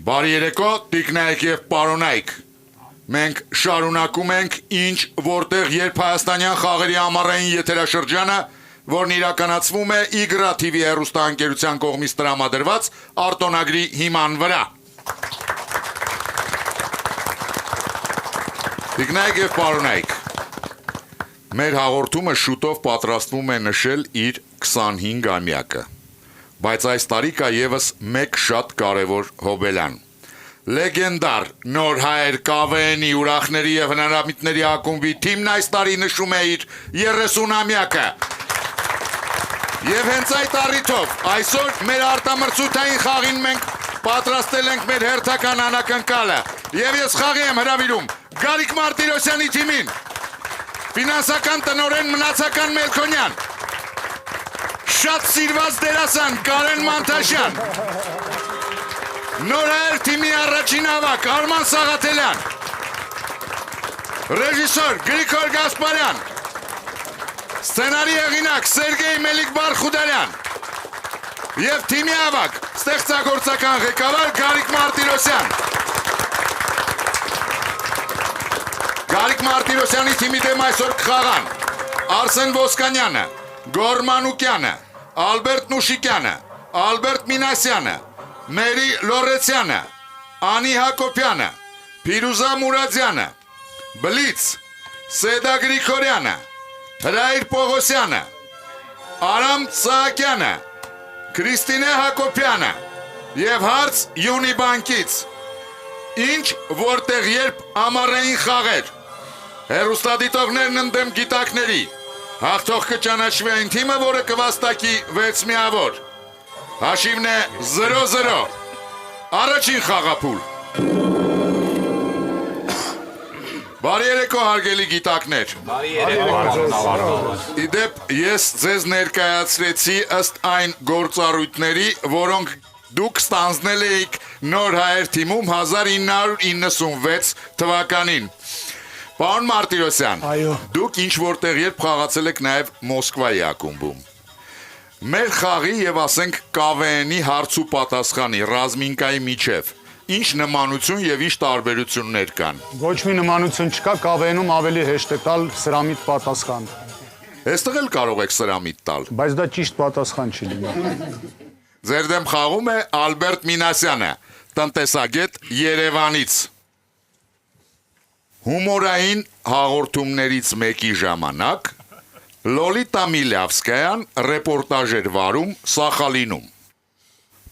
Բարի երեկո, տիկնայք եւ պարոնայք։ Մենք շարունակում ենք ինչ որտեղ երբ հայաստանյան խաղերի ամառային եթերաշրջանը, որն իրականացվում է Իգրա TV հեռուստաընկերության կողմից տրամադրված արտոնագրի հիման վրա։ Տիկնայք եւ պարոնայք, մեր հաղորդումը շուտով պատրաստվում է նշել իր 25-ամյակը, բայց այս տարի կա եւս մեկ շատ կարևոր հոբելյան։ Լեգենդար նոր հայեր ԿՎՆ-ի ուրախների եւ հնարամիտների ակումբի թիմն այս տարի նշում է իր 30-ամյակը։ Եվ հենց այդ առիթով այսօր մեր արտամրցութային խաղին մենք պատրաստել ենք մեր հերթական անակնկալը եւ ես խաղի եմ հրավիրում Գարիկ Մարտիրոսյանի թիմին, ֆինանսական տնօրեն Մնացական Մելքոնյան, շատ սիրված դերասան Կարեն Մանթաշյան, նոր հայեր թիմի առաջին ավակ Արման Սաղաթելյան, ռեժիսոր Գրիգոր Գասպարյան, սցենարի հեղինակ Սերգեյ Մելիք-Բարխուդարյան եւ թիմի ավակ ստեղծագործական ղեկավար Գարիկ Մարտիրոսյան։ Գարիկ Մարտիրոսյանի թիմի դեմ այսօր կխաղան Արսեն Ոսկանյանը, Գոր Մանուկյանը, Ալբերտ Նուշիկյանը, Ալբերտ Մինասյանը, Մերի Լորեցյանը, Անի Հակոբյանը, Փիրուզա Մուրադյանը, Բլից, Սեդա Գրիգորյանը, Հրայր Պողոսյանը, Արամ Սահակյանը, Քրիստինե Հակոբյանը եւ հարց Յունիբանկից։ Ինչ որտեղ երբ ամառային խաղեր, հեռուստադիտողներն ընդդեմ գիտակների, հաղթող կճանաչվի այն թիմը, որը կվաստակի 6 միավոր։ Հաշիվն է 0-0։ Առաջին խաղափուլ։ Բարի երեկո հարգելի գիտակներ։ Բարի երեկո։ Իդեպ ես ձեզ ներկայացրեցի ըստ այն գործառույթների, որոնք դուք ստանձնել էիք նոր հայեր թիմում 1996 թվականին։ Պարոն Մարտիրոսյան, դուք ինչ որտեղ երբ խաղացել եք նաև Մոսկվայի ակումբում։ Մեր խաղի եւ ասենք ԿՎՆ-ի հարց ու պատասխանի ռազմինկայի միջև ինչ նմանություն եւ ինչ տարբերություններ կան։ Ոչ մի նմանություն չկա, ԿՎՆ-ում ավելի հեշտ է տալ սրամիտ պատասխան։ Այստեղ էլ կարող եք սրամիտ տալ։ Բայց դա ճիշտ պատասխան չի լինում։ Ձեր դեմ խաղում է Ալբերտ Մինասյանը, տնտեսագետ Երևանից։ Հումորային հաղորդումներից մեկի ժամանակ Լոլիտա Միլյավսկայան ռեպորտաժ էր վարում Սախալինում,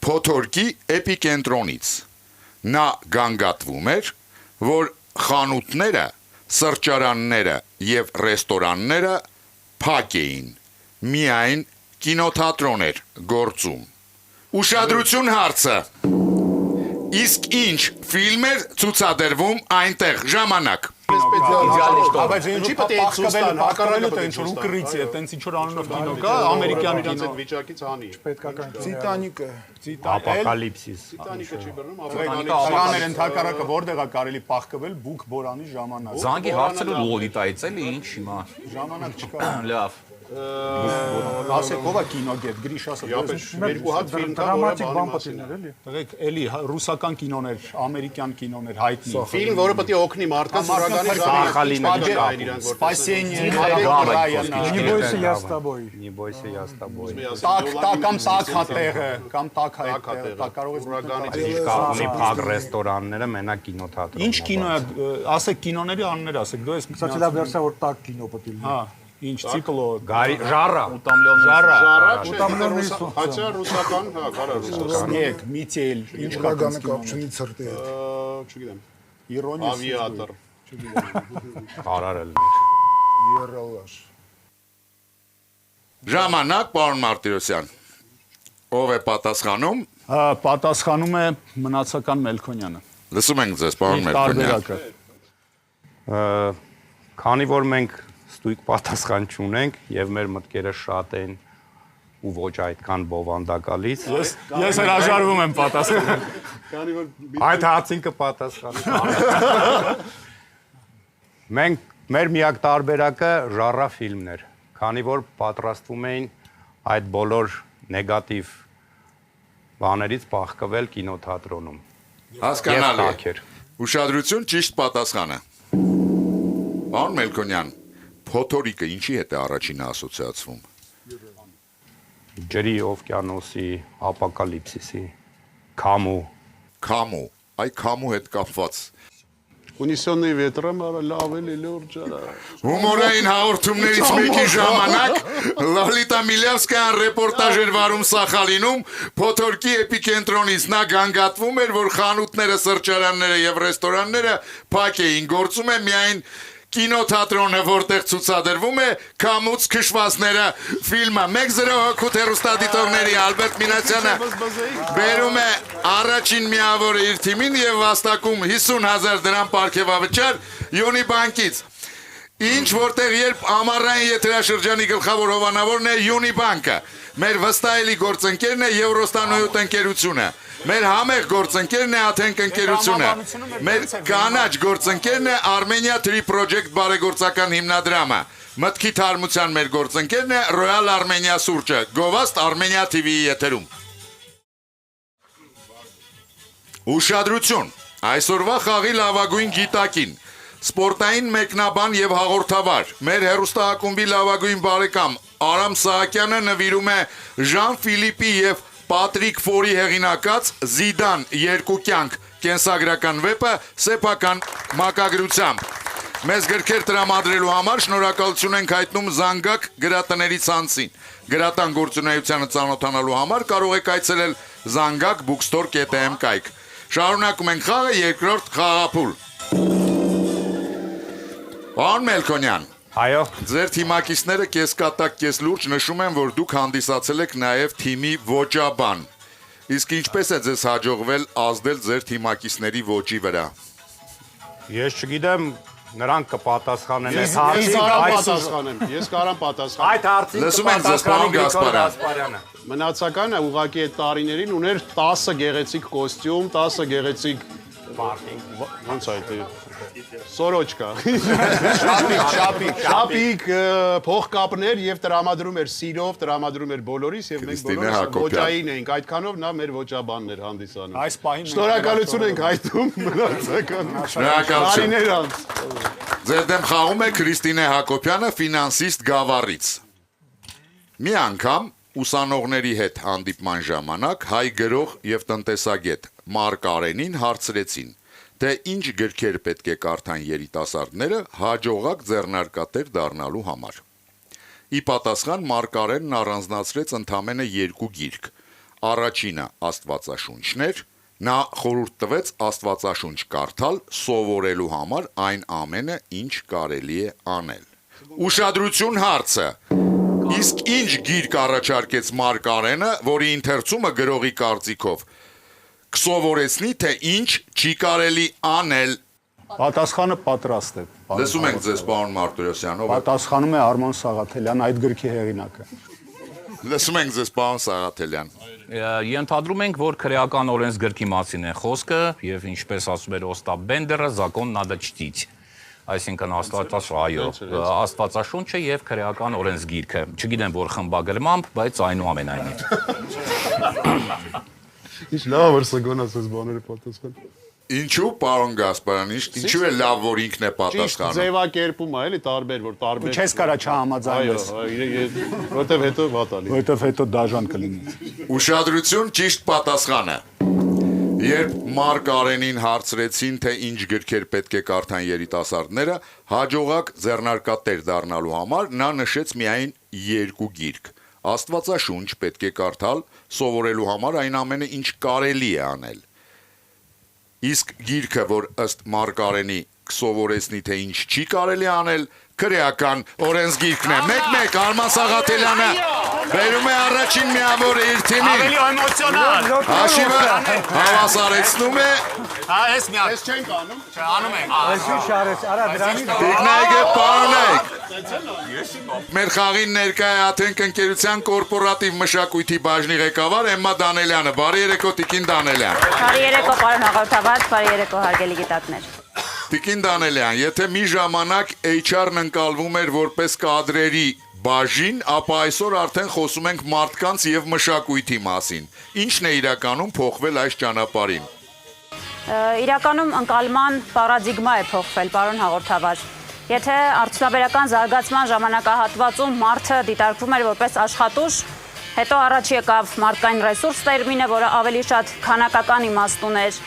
Փոթորկի էպիկենտրոնից։ Նա գանգատվում էր, որ խանութները, սրճարանները եւ ռեստորանները փակ էին, միայն կինոթատրոն էր գործում։ Ուշադրություն հարցը։ Իսկ ինչ ֆիլմ էր ցուցադրվում այնտեղ ժամանակ։ Բայց ինչի պետք է ցուցան, հակառակը դա ինչ որ ուկրիցի է, տենց ինչ որ անունով կինո կա, ամերիկյան կինո վիճակից հանի։ Պետքական Տիտանիկը։ Ապոկալիպսիս։ Տիտանիկը չի բռնում, Տղաներ են հակառակը որտեղ է կարելի պահկվել բուկ բորանի ժամանակ։ Զանգի հարցը Լոլիտայից էլի ինչ հիմա։ Ժամանակ չկա։ Լավ։ Ասեք ով է կինոգետ, Գրիշասը։ երկու հատ ֆիլմ կա, որը բանի մասին է։ էլի։ Տղեկ, էլի ռուսական կինոներ, ամերիկյան կինոներ հայտնի։ Ֆիլմ, որը պետք է օգնի մարդկանց Սախալինը, Спасение Райана, Не бойся, я с тобой։ Не бойся, я с тобой։ Կամ տակ հատեղը, կամ տակ հայտեղը, դա կարող է Իսկ կապունի փակ ռեստորանները մենակ կինոթատրոն։ Ինչ կինո է, ասեք կինոների անուններ ասեք, դու ես Кстати, да, версия вот так кино потрібно. Հա, ինչ ցիկլո, Ժառա։ Հացա ռուսական, հա, կարա ռուսական։ Սնեկ, Միտել, ինչ կա Ураганы կինո։ копченые церты. Չգիտեմ։ Իրոնիա, Ավիատոր։ Արարել։ Ералаш. Ժամանակ, պարոն Մարտիրոսյան։ Ով է պատասխանում։ Պատասխանում է Մնացական Մելքոնյանը։ Լսում ենք ձեզ, պարոն Մելքոնյան։ Տարբերակը։ Քանի որ մենք ստույգ պատասխան չունենք եւ մեր մտքերը շատ են ու ոչ այդքան բովանդակալից։ Ես հրաժարվում եմ պատասխանել։ Այդ հարցին կպատասխանի։ Մենք մեր միակ տարբերակը ժառա ֆիլմն էր, քանի որ պատրաստվում էին այդ բոլոր նեգատիվ բաներից բախկվել կինոթատրոնում։ Հասկանալի Եվ տաք էր։ Ուշադրություն, ճիշտ պատասխանը Պարոն Մելքոնյան փոթորիկը ինչի հետ է առաջինը ասոցիացվում Ջրի օվկիանոսի ապոկալիպսիսի քամու այ քամու հետ կապված Ունիսոնի վետրը մարը լավ էլի լուրջարա։ Հումորային հաղորդումներից մեկի ժամանակ Լոլիտա Միլևսկայան ռեպորտաժ էր վարում Սախալինում փոթորկի էպիկենտրոնից նա գանգատվում էր որ խանութները, սրճարանները եւ ռեստորանները փակ էին գործում է միայն կինոթատրոնը որտեղ ցուցադրվում է Քամուց քշվածները ֆիլմը 1-0 հոգուտ հեռուստադիտողների Ալբերտ Մինասյանը բերում է առաջին միավորը իր թիմին եւ վաստակում 50,000 դրամ պարգևավճար Յունիբանկից Ինչ որտեղ երբ ամառային եթերաշրջանի գլխավոր հովանավորն է Յունիբանկը մեր վստահելի գործընկերն է Եվրոստանոյութ ընկերությունը Մեր համեղ գործընկերն է Աթենք ընկերությունը Մեր կանաչ գործընկերն է Armenia Tree Project բարեգործական հիմնադրամը Մտքի թարմության մեր գործընկերն է Royal Armenia սուրճը Գովաստ Armenia TV-ի եթերում Ուշադրություն Այսօրվա խաղի լավագույն գիտակին Սպորտային մեկնաբան եւ հաղորդավար մեր հեռուստաակումբի լավագույն բարեկամ Արամ Սահակյանը նվիրում է Ժան-Ֆիլիպի եւ Պատրիկ Ֆորի հեղինակած Զիդան երկու կյանք կենսագրական վեպը սեփական մակագրությամբ Մեզ գրքեր տրամադրելու համար շնորհակալություն ենք հայտնում Զանգակ գրատների ցանցին Գրատան գործունեությանը ծանոթանալու համար կարող եք այցելել zangakbookstore.am կայք Շարունակում ենք խաղը երկրորդ խաղափուլ Պարոն Մելքոնյան Այո Ձեր թիմակիցները կեսկատակ կես լուրջ նշում են, որ դուք հանդիսացել եք նաև թիմի ոճաբան։ Իսկ ինչպես է ձեզ հաջողվել ազդել ձեր թիմակիցների ոճի վրա։ Ես չգիտեմ նրանք կպատասխանեն Ես կարամ պատասխանեմ։ Այդ հարցին Լսում ենք ձեզ, պարոն Գասպարյան։ Մնացականը ուղղակի այդ տարիներին ուներ 10 գեղեցիկ կոստյում, 10 գեղեցիկ ոնց այդ Սորոչկա Շապիկ փողկապներ եւ տրամադրում էր սիրով, տրամադրում էր բոլորիս եւ մենք բոլորս ոճային էինք, այդքանով նա մեր ոճաբանն էր հանդիսանում։ Այս պահին Շնորհակալություն ենք հայտնում մնացական։ Շնորհակալություն։ Տարիներ անց։ Ձեր դեմ խաղում է Քրիստինե Հակոբյանը ֆինանսիստ Գավառից։ Մի անգամ ուսանողների հետ հանդիպման ժամանակ հայ գրող եւ տնտեսագետ Մարկ Արենին հարցրեցին թե ինչ գրքեր պետք է կարդան երիտասարդները հաջողակ ձեռնարկատեր դառնալու համար։ Ի պատասխան Մարկ Արենն առանձնացրեց ընդամենը 2 գիրք։ Առաջինը Աստվածաշունչն էր, նա խորհուրդ տվեց Աստվածաշունչ կարդալ սովորելու համար այն ամենը, ինչ կարելի է անել։ Ուշադրություն հարցը։ Իսկ ինչ գիրք առաջարկեց Մարկ Արենը, որի ընթերցումը գրողի կարծիքով կսովորեցնի, թե ինչ չի կարելի անել։ Պատասխանը պատրաստ է։ Լսում ենք ձեզ, պարոն Մարտիրոսյան, ով է։ Պատասխանում է Արման Սաղաթելյան, այդ գրքի հեղինակը։ Լսում ենք ձեզ, պարոն Սաղաթելյան։ Ենթադրում ենք, որ քրեական օրենսգրքի մասին է խոսքը եւ ինչպես ասում էր Օստապ Բենդերը, закон надо чтить։ Այսինքն Աստվածաշունչը եւ քրեական օրենսգիրքը։ Չգիտեմ որ խմբագրմամբ, բայց այնուամենայնիվ։ Ինչ լավ էր սգոնաս այս բաները պատասխան։ Ինչու, պարոն Գասպարյան, ինչու է լավ, որ ինքն է Ճիշտ պատասխանում։ ձևակերպում է, էլի տարբեր, որ տարբեր։ Չես կարա չհամաձայնես, որտեվ հետո վատալի։ որովհետև հետո դաժան կլինի։ Ուշադրություն, ճիշտ պատասխանը։ Երբ Մարկ Արենին հարցրեցին, թե ինչ գրքեր պետք է կարդան երիտասարդները, հաջողակ ձեռնարկատեր դառնալու համար, նա նշեց միայն 2 գիրք։ Աստվածաշունչ պետք է կարդալ, սովորելու համար այն ամենը, ինչ կարելի է անել։ Իսկ գիրքը, որ ըստ Մարկ Արենի կսովորեցնի, թե ինչ չի կարելի անել, քրեական օրենսգիրքն է։ 1-1 Արման Սաղաթելյանը բերում է առաջին միավորը իր թիմին։ Ավելի էմոցիոնալ։ Հաշիվը հավասարեցնում է Այս մի հատ։ Ես չենք անում։ Անում ենք։ Այսի շարեց, արա դրանից Տիկնայք է պարոնեք։ Մեր խաղին ներկա է Աթենք ընկերության կորպորատիվ մշակույթի բաժնի ղեկավար Էմմա Դանելյանը։ Բարի երեկո Տիկին Դանելյան։ Բարի երեկո պարոն հաղորդավար, բարի երեկո հարգելի գիտակներ։ Տիկին Դանելյան, եթե մի ժամանակ HR-ն ընկալվում էր որպես կադրերի բաժին, ապա այսօր արդեն խոսում ենք մարդկանց եւ մշակույթի մասին։ Ինչն է իրականում փոխվել այս ճանապարհին։ Իրականում ընկալման պարադիգմա է փոխվել, պարոն հաղորդավար։ Եթե արդյունաբերական զարգացման ժամանակահատվածում մարդը դիտարկվում էր որպես աշխատուժ, հետո առաջ եկավ մարդկային ռեսուրս տերմինը, որը ավելի շատ քանակական իմաստ ուներ։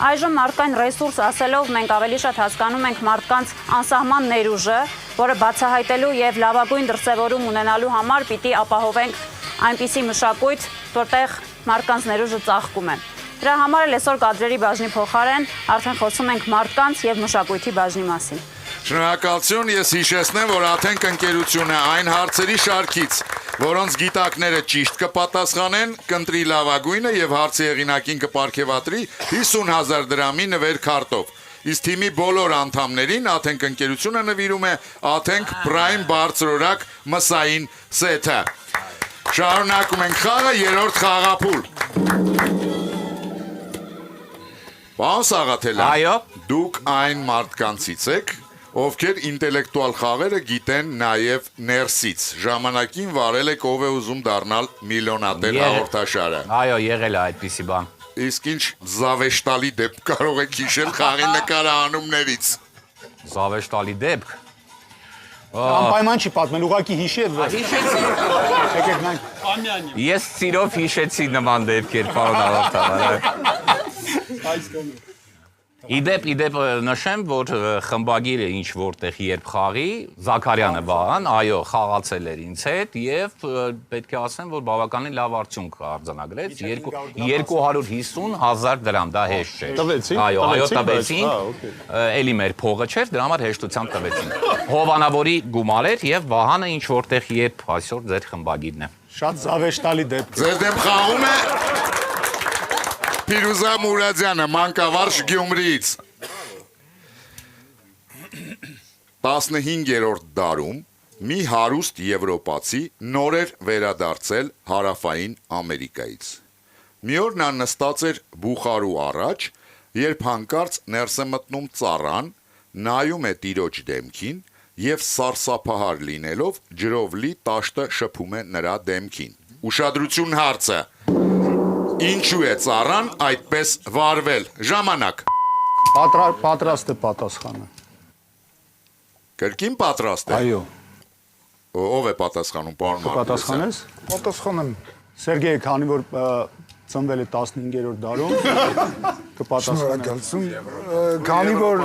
Այժմ մարդկային ռեսուրս ասելով մենք ավելի շատ հասկանում ենք մարդկանց անսահման ներուժը, որը բացահայտելու եւ լավագույն դրսևորում ունենալու համար պիտի ապահովենք այնպիսի մշակույթ, որտեղ մարդկանց ներուժը ծաղկում է։ Դրա համար էլ այսօր կադրերի բաժնի փոխարեն արդեն խոսում ենք մարդկանց եւ մշակույթի բաժնի մասին։ Շնորհակալություն, ես հիշեցնեմ, որ Աթենք ընկերությունը այն հարցերի շարքից, որոնց գիտակները ճիշտ կպատասխանեն, կընտրի լավագույնը եւ հարցի հեղինակին կպարգեւատրի 50,000 դրամի նվեր քարտով։ Իսկ թիմի բոլոր անդամներին Աթենք ընկերությունը նվիրում է Աթենք Prime բարձրորակ մսային սեթը։ Շարունակում ենք խաղը, երրորդ խաղափուլ։ Պարոն Սաղաթելյան, Այո։ դուք այն մարդկանցից եք, ովքեր ինտելեկտուալ խաղերը գիտեն նաև ներսից։ Ժամանակին վարել եք ով է ուզում դառնալ միլիոնատեր հաղորդաշարը։ Այո, եղել է այդպիսի բան։ Իսկ ինչ զավեշտալի դեպք կարող եք հիշել խաղի նկարահանումներից։ Զավեշտալի դեպք։ Անպայման չի պատմել, ուղղակի հիշի։ Եկեք նայենք։ Ես սիրով հիշեցի նման դեպքեր, պարոն հաղորդավար։ Իդեպ նշեմ, որ խմբագիրը ինչ որտեղ երբ խաղի, Զաքարյանը Վահան, այո, խաղացել էր ինձ հետ եւ պետք է ասեմ, որ բավականին լավ արդյունք արձանագրեց, 250,000 դրամ, դա հեշտ չէ։ Տվեցին։ Այո, տվեցին։ Էլի մեր փողը չէր, դրա համար հեշտությամբ տվեցին։ Հովանավորի գումար էր եւ Վահանը ինչ որտեղ երբ այսօր ձեր խմբագիրն է։ Շատ զավեշտալի դեպք։ Ձեր դեմ խաղում է Փիրուզա Մուրադյանը, Մանկավարժ Գյումրիից։ 15-րդ դարում մի հարուստ եվրոպացի նոր էր վերադարձել հարավային Ամերիկայից։ Մի օր նա նստած էր բուխարու առաջ, երբ հանկարծ ներս է մտնում ծառան, նայում է տիրոջ դեմքին եւ սարսափահար լինելով ջրով լի տաշտը շփում է նրա դեմքին։ Ուշադրություն հարցը։ Ինչու է ծառան այդպես վարվել։ Ժամանակ։ Պատրաստ է պատասխանը։ Կրկին պատրաստ է։ Այո։ Ով է պատասխանում, պարոն Մարտիրոսյան։ Պատասխանես։ Պատասխանեմ։ Սերգեյ, քանի որ ծնվել է 15-րդ դարում, կպատասխանեմ։ Շնորհակալություն։ Քանի որ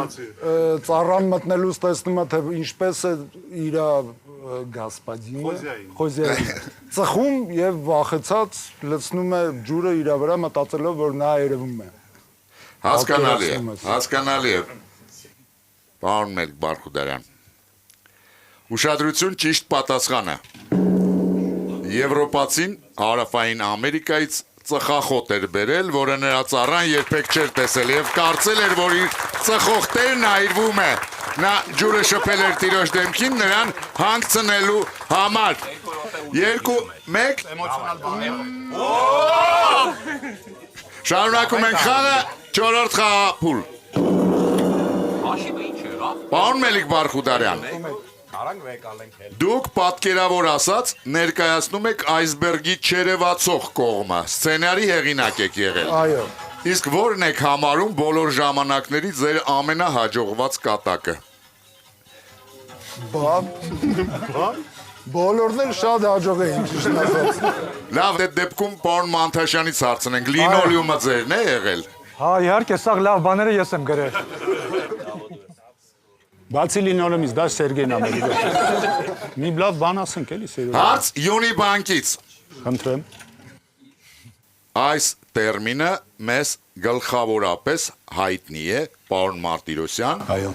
ծառան մտնելուց տեսնում է, թե ինչպես է իր գասպադինը, Խոզյային ծխում եւ վախեցած լցնում է ջուրը իր վրա մտածելով, որ նա երևում է։ Հասկանալի է։ Պարոն Մելք Բարխուդարյան։ Ուշադրություն, ճիշտ պատասխանը։ Եվրոպացին հարավային Ամերիկայից ծխախոտ էր բերել, որը նրա ծառան երբեք չէր տեսել եւ կարծել էր, որ իր ծխող տերն այրվում է։ Նա ջուրը շփել էր տիրոջ դեմքին նրան հանգցնելու համար։ 2-1 Շարունակում ենք խաղը, 4-րդ խաղափուլ։ Պարոն Մելիք Բարխուդարյան, դուք պատկերավոր ասած ներկայացնում եք այսբերգի չերևացող կողմը, սցենարի հեղինակ եք եղել։ Այո։ Իսկ որն եք համարում բոլոր ժամանակների ձեր ամենահաջողված կատակը։ Բոլորն էլ շատ հաջող էին, ճիշտ ասած։ Լավ, դե դեպքում պարոն Մանթաշյանից հարցնենք, լինոլեումը ձերն է եղել։ Հա, իհարկե, սա լավ բաները ես եմ գրել։ Բացի լինոլեումից դա Սերգեյն ամենից։ Մի լավ բան ասենք էլի Սերգեյ։ Հարց Յունի բանկից։ Խնդրեմ։ Այս տերմինը մեզ գլխավորապես հայտնի է, պարոն Մարտիրոսյան, Այո։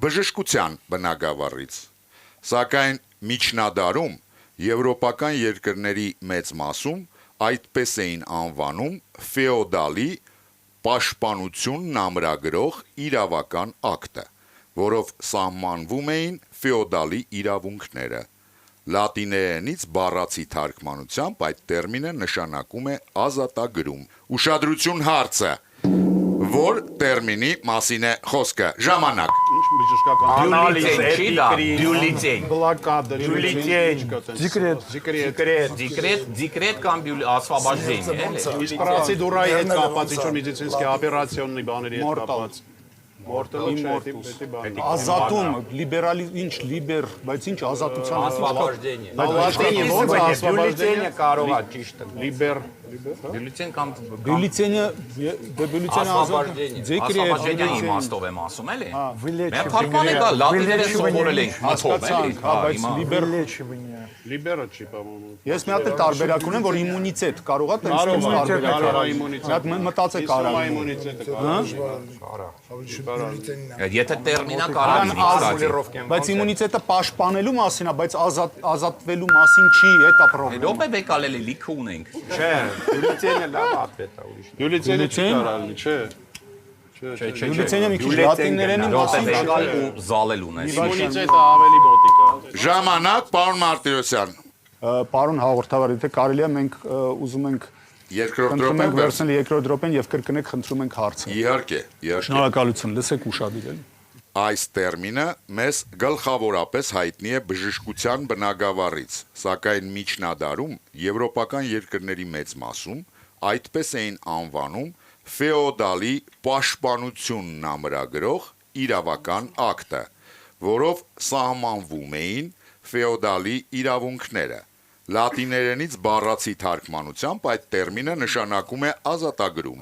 բժշկության բնագավառից։ Սակայն միջնադարում եվրոպական երկրների մեծ մասում այդպես էին անվանում ֆեոդալի պաշտպանությունն ամրագրող իրավական ակտը, որով սահմանվում էին ֆեոդալի իրավունքները։ Լատիներենից բառացի թարգմանությամբ այդ տերմինը նշանակում է ազատագրում։ Ուշադրություն հարցը, որ տերմինի մասին է խոսքը։ Ժամանակ։ Ինչ բժշկական Անալիզ, Չի դա, բյուլետեն, բլոկադ, դիկրետ կամ ասվաբաժդենի, էլի։ պրոցեդուրայի հետ կապված ինչ-որ մեդիցինսկի օպերացիոննի բաների հետ կապած։ Ազատում, լիբերալի, ինչ լիբեր, բայց ինչ ազատության Ասվաբաժդենի։ բյուլետենը կարող է ճիշտ Լիբեր Բյուլետեն կամ բյուլետենը ասվաբաժդենի։ Ասվաբաժդենի իմաստով եմ ասում, էլի։ Վիլեչը Մենք փառքանը կա, լատիներեն սովորել ենք մտով, էլի։ բայց լիբեր Վիլեչը լիբերը չի բավանում։ Ես մի հատ էլ տարբերակ ունեմ, որ իմունիտետ կարող է տենց տարբերակ։ Մի հատ մտածեք արալ։ Իմունիտետը Եթե տերմինա կարող լինի, կստացի։ Բայց իմունիտետը պաշտպանելու մասին է, բայց ազատվելու մասին չի, դա պրոբլեմ։ Դոպե բեկալել է լիքը ունենք։ Չէ, բյուլետենը լավ ապետ է ուրիշ։ բյուլետենը չի կարալի, չէ։ Բյուլետենը մի քիչ լատիներենի Դոպե մասին բեկալ ու զալել ունես։ Իմունիտետը ավելի մոտիկ է։ Ժամանակ, պարոն Մարտիրոսյան։ Պարոն հաղորդավար, եթե կարելի է մենք ուզում ենք Երկրորդ խնդրում րոպեն ենք վերցնել երկրորդ րոպեն եւ կրկնեք խնդրում ենք հարցը։ Իհարկե։ Շնորհակալություն, լսեք ուշադիր։ Այս տերմինը մեզ գլխավորապես հայտնի է բժշկության բնագավառից, սակայն միջնադարում եվրոպական երկրների մեծ մասում այդպես էին անվանում ֆեոդալի պաշտպանությունն ամրագրող իրավական ակտը, որով սահմանվում էին ֆեոդալի իրավունքները։ Լատիներենից բառացի թարգմանությամբ այդ տերմինը նշանակում է ազատագրում,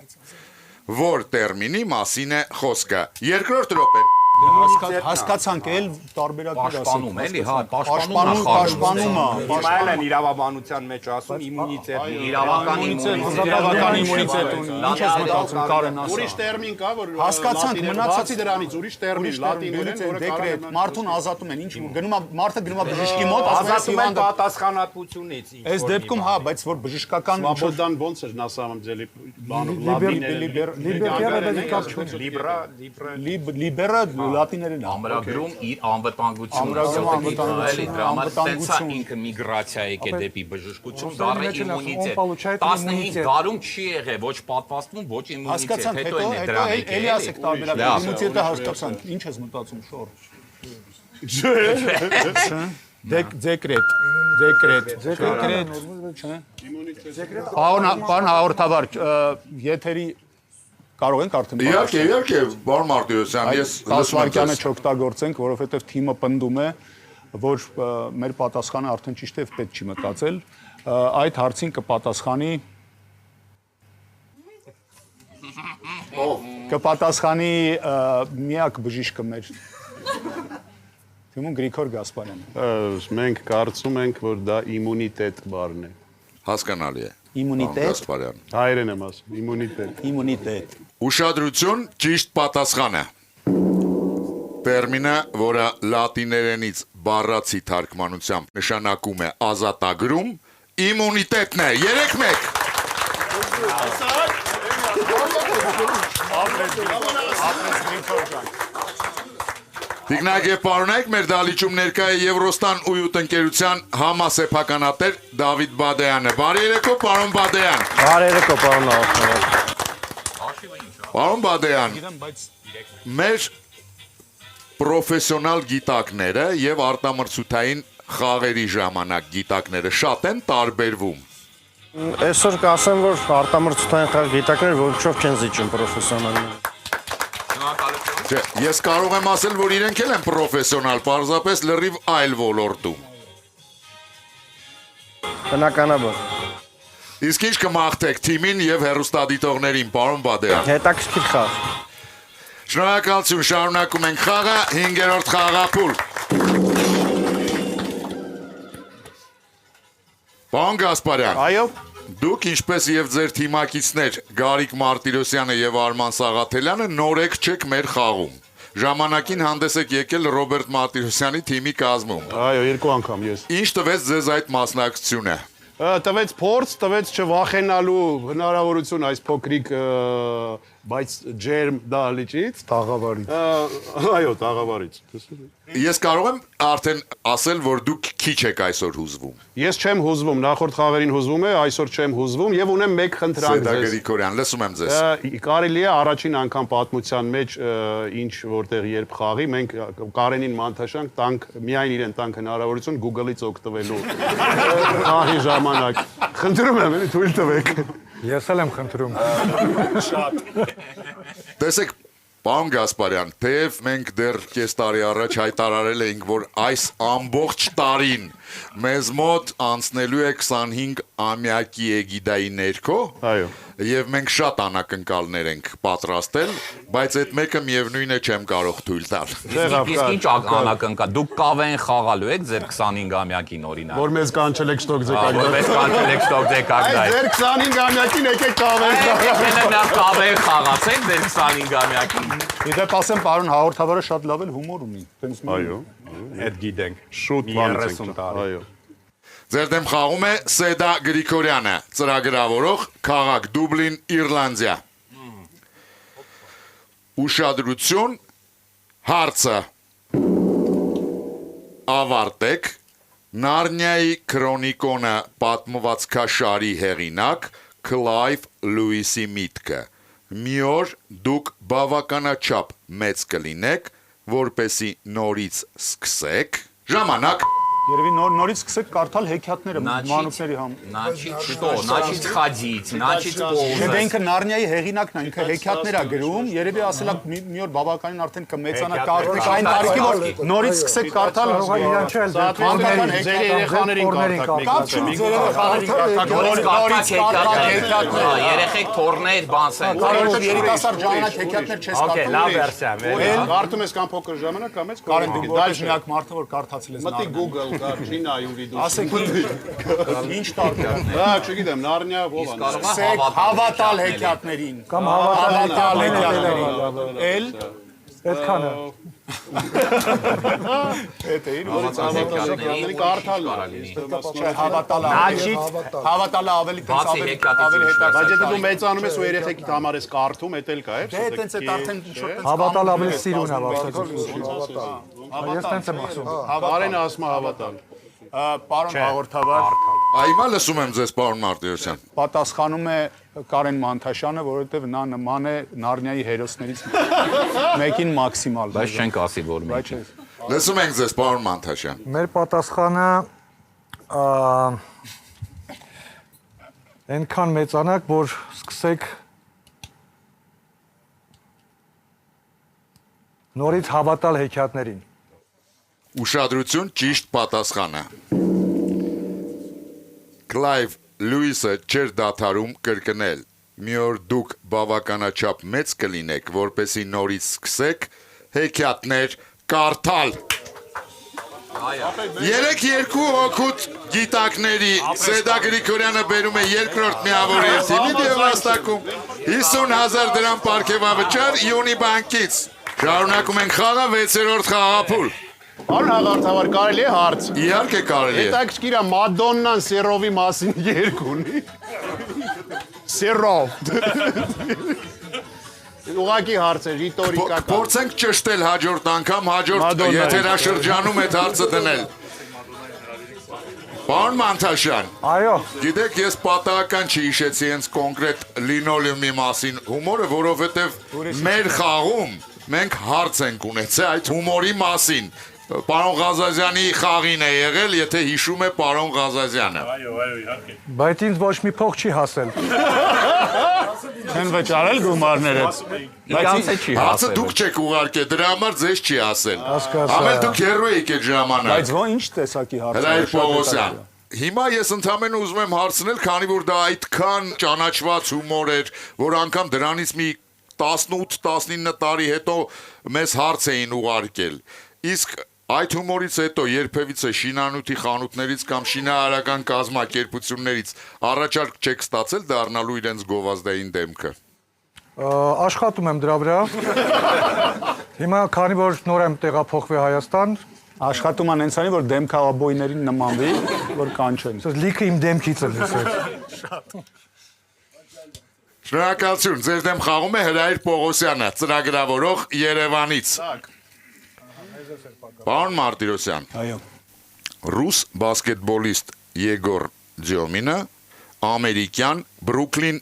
որ տերմինի մասին է խոսքը։ Երկրորդ րոպեն։ Հասկացանք էլ տարբերակներ Պաշտպանում էլի, հա, պաշտպանումը, Իմայել են իրավաբանության մեջ ասում իմունիտետ, իրավական իրավական իմունիտետ ունի։ Ինչ ես մտածում Կարեն ասա։ Ուրիշ տերմին կա, որ Հասկացանք, մնացածի դրանից ուրիշ տերմին լատիներեն, որը դեկրետ, մարդուն ազատում են, ինչ գնում է, մարդը գնում է բժշկի մոտ, ազատում են պատասխանատվությունից։ Այս դեպքում հա, բայց որ բժշկական Սվաբոդան ոնց էր նա սամամձելի լիբերը լատիներեն է։ ամրագրում իր անվտանգությունը, էլի դրա համար տենցա ինքը միգրացիա եկե դեպի բժշկություն, դառը իմունիտետ։ 15 դարում չի եղել ոչ պատվաստում, ոչ իմունիտետ, Հասկացանք, հետո հետո է դրան եկել։ էլի ասեք տարբերակ, իմունիտետը հասկացանք, ինչ ես մտածում շորջ։ Դեկրետ, չէ։ Պարոն հաղորդավար, եթերի կարող ենք արդեն Իհարկե, պարոն Մարտիրոսյան, ես դասվարկյանը չօգտագործենք, որովհետև թիմը պնդում է, որ մեր պատասխանը արդեն ճիշտ է, պետք չի մտածել։ Այդ հարցին կպատասխանի միակ բժիշկը մեր թիմում Գրիգոր Գասպարյանը։ Մենք կարծում ենք, որ դա իմունիտետ բառն է։ հասկանալի է։ Իմունիտետ, Գասպարյան։ Հայերեն եմ ասում, իմունիտետ։ Ուշադրություն, ճիշտ պատասխանը։ Տերմինը, որը լատիներենից բառացի թարգմանությամբ նշանակում է ազատագրում, իմունիտետն է։ 3-1։ Տիկնայք եւ պարոնայք, մեր դալիճում ներկա է Եվրոստան ույուտ ընկերության համասեփականատեր Դավիթ Բադեյանը։ Բարի երեկո, պարոն Բադեյան։ Բարի երեկո, պարոն հաղորդավար։ Պարոն Բադեյան, մեր պրոֆեսիոնալ գիտակները եւ արտամրցութային խաղերի ժամանակ գիտակները շատ են տարբերվում։ Այսօր կասեմ, որ արտամրցութային խաղ գիտակները ոչինչով չեն զիջում պրոֆեսիոնալները։ Ես կարող եմ ասել, որ իրենք էլ են պրոֆեսիոնալ, պարզապես լրիվ այլ ոլորտում։ Բնականաբար։ Իսկ ինչ կմաղթեք թիմին եւ հեռուստադիտողներին, պարոն Բադեյան։ Հետաքրքիր խաղ։ Շնորհակալություն, շարունակում ենք խաղը, 5-րդ խաղափուլ։ Պարոն Գասպարյան։ Այո։ Դուք ինչպես եւ ձեր թիմակիցներ Գարիկ Մարտիրոսյանը եւ Արման Սաղաթելյանը նորեկ չեք մեր խաղում։ Ժամանակին հանդես եք եկել Ռոբերտ Մարտիրոսյանի թիմի կազմում։ Այո, 2 անգամ ես։ Ինչ տվեց ձեզ այդ մասնակցությունը։ Տվեց փորձ, տվեց չվախենալու հնարավորություն այս փոքրիկ բայց ջերմ դահլիճից, Տաղավարից։ Այո, տաղավարից։ Ես կարող եմ արդեն ասել, որ դուք քիչ եք այսօր հուզվում։ Ես չեմ հուզվում, նախորդ խաղերին հուզվում է, այսօր չեմ հուզվում եւ ունեմ մեկ խնդրանք Սեդա ձեզ։ Գրիգորյան, լսում եմ ձեզ։ Կարելի է առաջին անգամ պատմության մեջ ինչ որտեղ երբ խաղի, մենք Կարենին Մանթաշյանք տանք, միայն իրեն տանք հնարավորություն Google-ից օգտվելու խաղի ժամանակ։ Խնդրում եմ, էլի թույլ տվեք։ Ես էլ եմ խնդրում։ Տեսեք, պարոն Գասպարյան, թեև մենք դեռ կես տարի առաջ հայտարարել էինք, որ այս ամբողջ տարին մեզ մոտ անցնելու է 25-ամյակի էգիդայի ներքո, Այո։ եւ մենք շատ անակնկալներ ենք պատրաստել, բայց այդ մեկը միևնույն է չեմ կարող թույլ տալ։ Իսկ ինչ անակնկալ, դուք կավեն խաղալու եք ձեր 25-ամյակին օրինակ։ Որ մեզ կանչելեք շտոկ ձեկակ։ Որ մեզ կանչելեք շտոկ ձեկակ։ Ձեր 25-ամյակին եկեք կավեն։ Մենք կավեն խաղացեք ձեր 25-ամյակին։ Իդեպ ասեմ, պարոն հաղորդավարը շատ լավ էլ հումոր ունի։ Այո։ Այդ գիտենք։ Շուտ բանից ենք։ Այո։ Ձեր դեմ խաղում է Սեդա Գրիգորյանը, ծրագրավորող, քաղաք Դուբլին, Իռլանդիա։ Ուշադրություն, հարցը ավարտեք, Նարնիայի քրոնիկոնը պատմվածքաշարի հեղինակ Քլայվ Լուիսի միտքը։ Մի օր դուք բավականաչափ մեծ կլինեք, որպեսի նորից սկսեք, ժամանակ Երևի նորից սկսեք կարդալ հեքիաթները մանուկների համ։ Начать что? Начать ходить, начать Դե ползать. ինքը Նարնիայի հեղինակն է, ինքը հեքիաթներ է գրում, երևի ասելա մի օր բավականին արդեն կմեծանա կարդեք այն տարիքի, որ նորից սկսեք կարդալ Ձեր երեխաներին կարդակ։ Երեխեք թորներ բանսեն։ Կարոտ երիտասարդ ժամանակ հեքիաթներ չես կարդում։ լավ վերսիա։ Կարդում ես կամ փոքր ժամանակ, կամ մեծ Կարեն դու որպես միակ մարդը որ կարդացել ես Մտի Google կար, չի նայում վիդեո։ Ասեք ինչ տարբեր։ Հա, չգիտեմ, Նարնիա ով է։ Սկսեք հավատալ հեքիաթներին։ Կամ հավատալ հեքիաթներին։ Էլ այդքանը։ Էդ է Հավատալի կարդալը։ հավատալը ավելի տես Բացի ավելի հեքիաթից Բայց եթե դու մեծանում ես ու երեխեքիդ համար ես կարդում, էդ էլ կա, է։ Դե տենց է արդեն ինչ որ Հավատալ ավելի սիրուն է վասկացում։ Ես տենց եմ ասում։ Կարենը ասում է հավատալ։ պարոն հաղորդավար Այմա լսում եմ ձեզ, պարոն Մարտիրոսյան։ պատասխանում է Կարեն Մանթաշյանը, որովհետև նա նման է Նարնիայի հերոսներից մեկին մաքսիմալ։ Բայց չենք ասի որ մեկ։ Լսում ենք ձեզ, պարոն Մանթաշյան։ Մեր պատասխանը այնքան մեծանակ, որ սկսեք նորից հավատալ հեքիաթներին։ Ուշադրություն, ճիշտ պատասխանը։ Քլայվ Լուիսը չէր դադարում կրկնել. մի օր դուք բավականաչափ մեծ կլինեք, որպեսի նորից սկսեք հեքիաթներ կարդալ։ 3-2 հոգուց գիտակների Սեդա Գրիգորյանը բերում է երկրորդ միավորի թիմին եւ վաստակում 50,000 դրամ պարգևավճար Յունի բանկից։ Շարունակում ենք խաղը 6-րդ խաղափուլ։ Պարոն հաղորդավար, կարելի է հարց։ Իհարկե կարելի է։ Հետաքրքիր է Մադոննան Սերովի մասին երգ ունի։ Սերով։ Ուղղակի հարց է, ռիտորիկական։ Փորձենք ճշտել հաջորդ անգամ, հաջորդ եթերաշրջանում այդ հարցը դնել։ Պարոն Մանթաշյան, Այո, գիտեք, ես պատահական չհիշեցի հենց կոնկրետ լինոլեումի մասին հումորը, որովհետև մեր խաղում մենք հարց ենք ունեցել այդ հումորի մասին։ Պարոն Ղազազյանի խաղին է եղել, եթե հիշում է պարոն Ղազազյանը։ բայց ինձ ոչ մի փող չի հասել։ Չեն վճարել գումարները։ Իրանց է չի Հարցը հասել։ դուք չեք ուղարկել, դրա համար ձեզ չի ասել։ Հասկացա։ Ամեն դուք հերո եք այդ ժամանակ։ Բայց ո՞ն ինչ տեսակի հարց է։ Հրայր Պողոսյան։ Հիմա ես ընդհանրապես ուզում եմ հարցնել, քանի որ դա այդքան ճանաչված հումոր էր, որ անգամ դրանից մի 18-19 տարի հետո մեզ հարց էին ուղարկել։ Իսկ այդ հումորից հետո երբևիցե շինանյութի խանութներից կամ շինարարական կազմակերպություններից առաջարկ չեք ստացել դառնալու իրենց գովազդային դեմքը։ Աշխատում եմ դրա վրա։ Հիմա քանի որ նոր եմ տեղափոխվել Հայաստան, Աշխատում են հենց այն, որ դեմ քավաբոյներին նմանվի, որ կանչեն։ Լիքը իմ դեմքից է լսել։ Շնորհակալություն, ձեր դեմ խաղում է Հրայր Պողոսյանը, ծրագրավորող Երևանից։ Պարոն Մարտիրոսյան, Այո։ ռուս բասկետբոլիստ Եգոր Դյոմինը ամերիկյան Brooklyn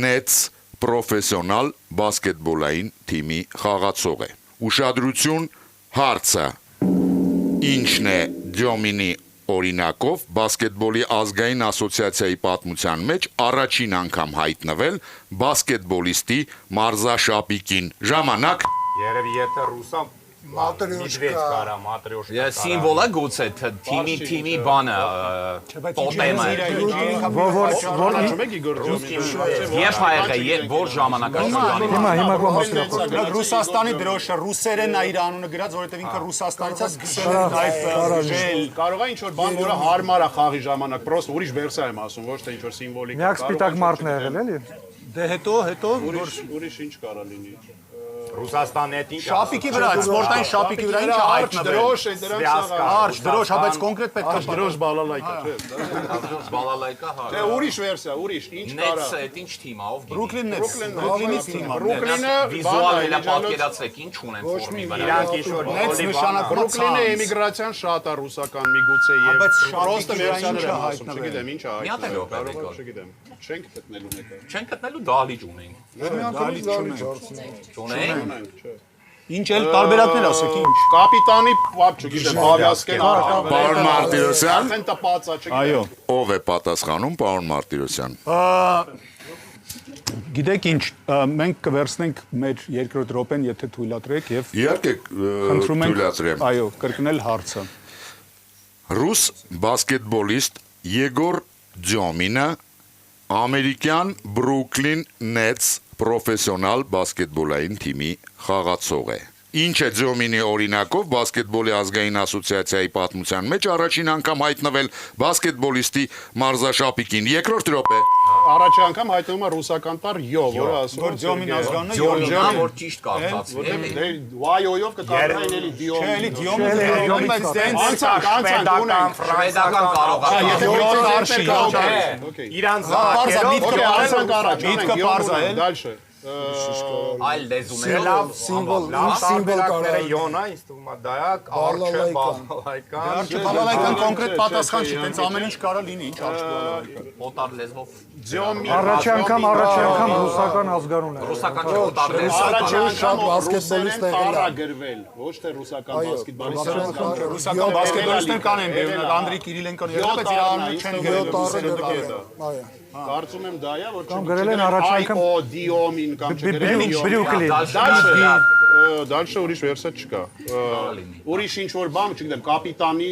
Nets պրոֆեսիոնալ բասկետբոլային թիմի խաղացող է։ Ուշադրություն, հարցը ինչն է Դյոմինի օրինակով բասկետբոլի ազգային ասոցիացիայի պատմության մեջ առաջին անգամ հայտնվել բասկետբոլիստի մարզաշապիկին։ Ժամանակ Երևի եթե ռուսա Matryoshka կարա, matryoshka։ Սիմվոլը գուցե թիմի բանը տոտեմը։ Երբ ա եղել, որ ժամանակաշրջանի։ Հիմա կոմաստրոց։ Ռուսաստանի դրոշը ռուսերեն է իր անունը գրած, որովհետև ինքը Ռուսաստանից է սկսել այդ Կարող է ինչ-որ բան, որը հարմար է խաղի ժամանակ, պրոստը ուրիշ վերսիա եմ ասում, ոչ թե ինչ-որ սիմվոլիկ։ Միակ սպիտակ մարդն է եղել էլի։ դե հետո Ուրիշ ինչ կարա լինի։ Ռուսաստանի հետ ինչ շապիկի վրա, սպորտային շապիկի վրա ինչ հայտնվել։ Դրոշ է դրանց Արջ, դրոշ, հա բայց կոնկրետ պետք է դրոշ բալալայկա, չէ։ Բալալայկա հա։ Դե ուրիշ վերսիա, ուրիշ, ինչ կարա։ Նետսը այդ ինչ թիմ է, ով գիտի։ Brooklyn Nets, Brooklyn-ից թիմը։ Brooklyn-ը Վիզուալը պատկերացրեք, ինչ ունեն ֆորմի վրա։ իրանք ինչ-որ Nets նշանակում Brooklyn-ը էմիգրացիան շատ է ռուսական միգուցե եւ բայց պրոստը շապիկի վրա վերսիաներ ինչ է եմ ասում, հայտնվել։ չգիտեմ ինչ է Մի հատ էլ հայտնվել, օպերատոր։ չգիտեմ։ Չենք գտնելու նեկա։ Չեն գտնելու դահլիճ ունենք։ Չունենք։ Ինչ էլ տարբերակներ ասեք, ինչ։ Կապիտանի պապ, չգիտեմ, Պավյասկեն Պարոն Մարտիրոսյան, արդեն տպած է, չգիտեմ։ Այո։ ով է պատասխանում, պարոն Մարտիրոսյան։ Գիտեք ինչ, մենք կվերցնենք մեր երկրորդ րոպեն, եթե թույլատրեք եւ Իհարկե խնդրում ենք, թույլատրեմ։ այո, կրկնել հարցը։ Ռուս բասկետբոլիստ Եգոր Դյոմինը ամերիկյան Brooklyn Nets պրոֆեսիոնալ բասկետբոլային թիմի խաղացող է։ Ինչ է Դյոմինի օրինակով բասկետբոլի ազգային ասոցիացիայի պատմության մեջ առաջին անգամ հայտնվել բասկետբոլիստի մարզաշապիկին։ Երկրորդ րոպե։ Առաջի անգամ հայտնվում է ռուսական տառ յո, որը ասում Որ Դյոմին ազգանունը Յոմինա որ ճիշտ կարծացի։ է վայոյով կդառնային էլի դիոմ։ Չէ, էլի Դյոմին, բայց դենց Անցանք ունենք։ Շվեդական կարող է։ Եթե յոթ արշի, Okay։ Իրանց Պարզա միտքը Անցանք առաջ, միտքը պարզա է։ Դալշը։ Այլ լեզուներով լավ Սիմվոլ, լավ սիմվոլ տարբերակները կարող։ յոնա, ինձ թվում է դա է, արչը, բալալայկան։ Բալալայկան կոնկրետ պատասխան չի, տենց ամեն ինչ կարա լինի, ինչ արժի բալալայկան։ օտար լեզվով Առաջի անգամ ռուսական ազգանուն է։ ռուսական չէ օտար Առաջի լեզվով։ անգամ բասկետբոլիստ ռուսերեն եղել է։ տառա գրվել, ոչ թե ռուսական բասկետբոլիստ։ Ռուսական բասկետբոլիստներ կան են, Անդրեյ Կիրիլենկոն եղել, բայց իր անունը չեն գրել ռուսերեն։ Այո։ Կարծում եմ դա է, որ Կամ գրել են առաջ անգամ դիոմին կամ չգրել Brooklyn։ Դալշը ուրիշ վերսը չկա։ Ուրիշ ինչ որ բան, չգիտեմ, կապիտանի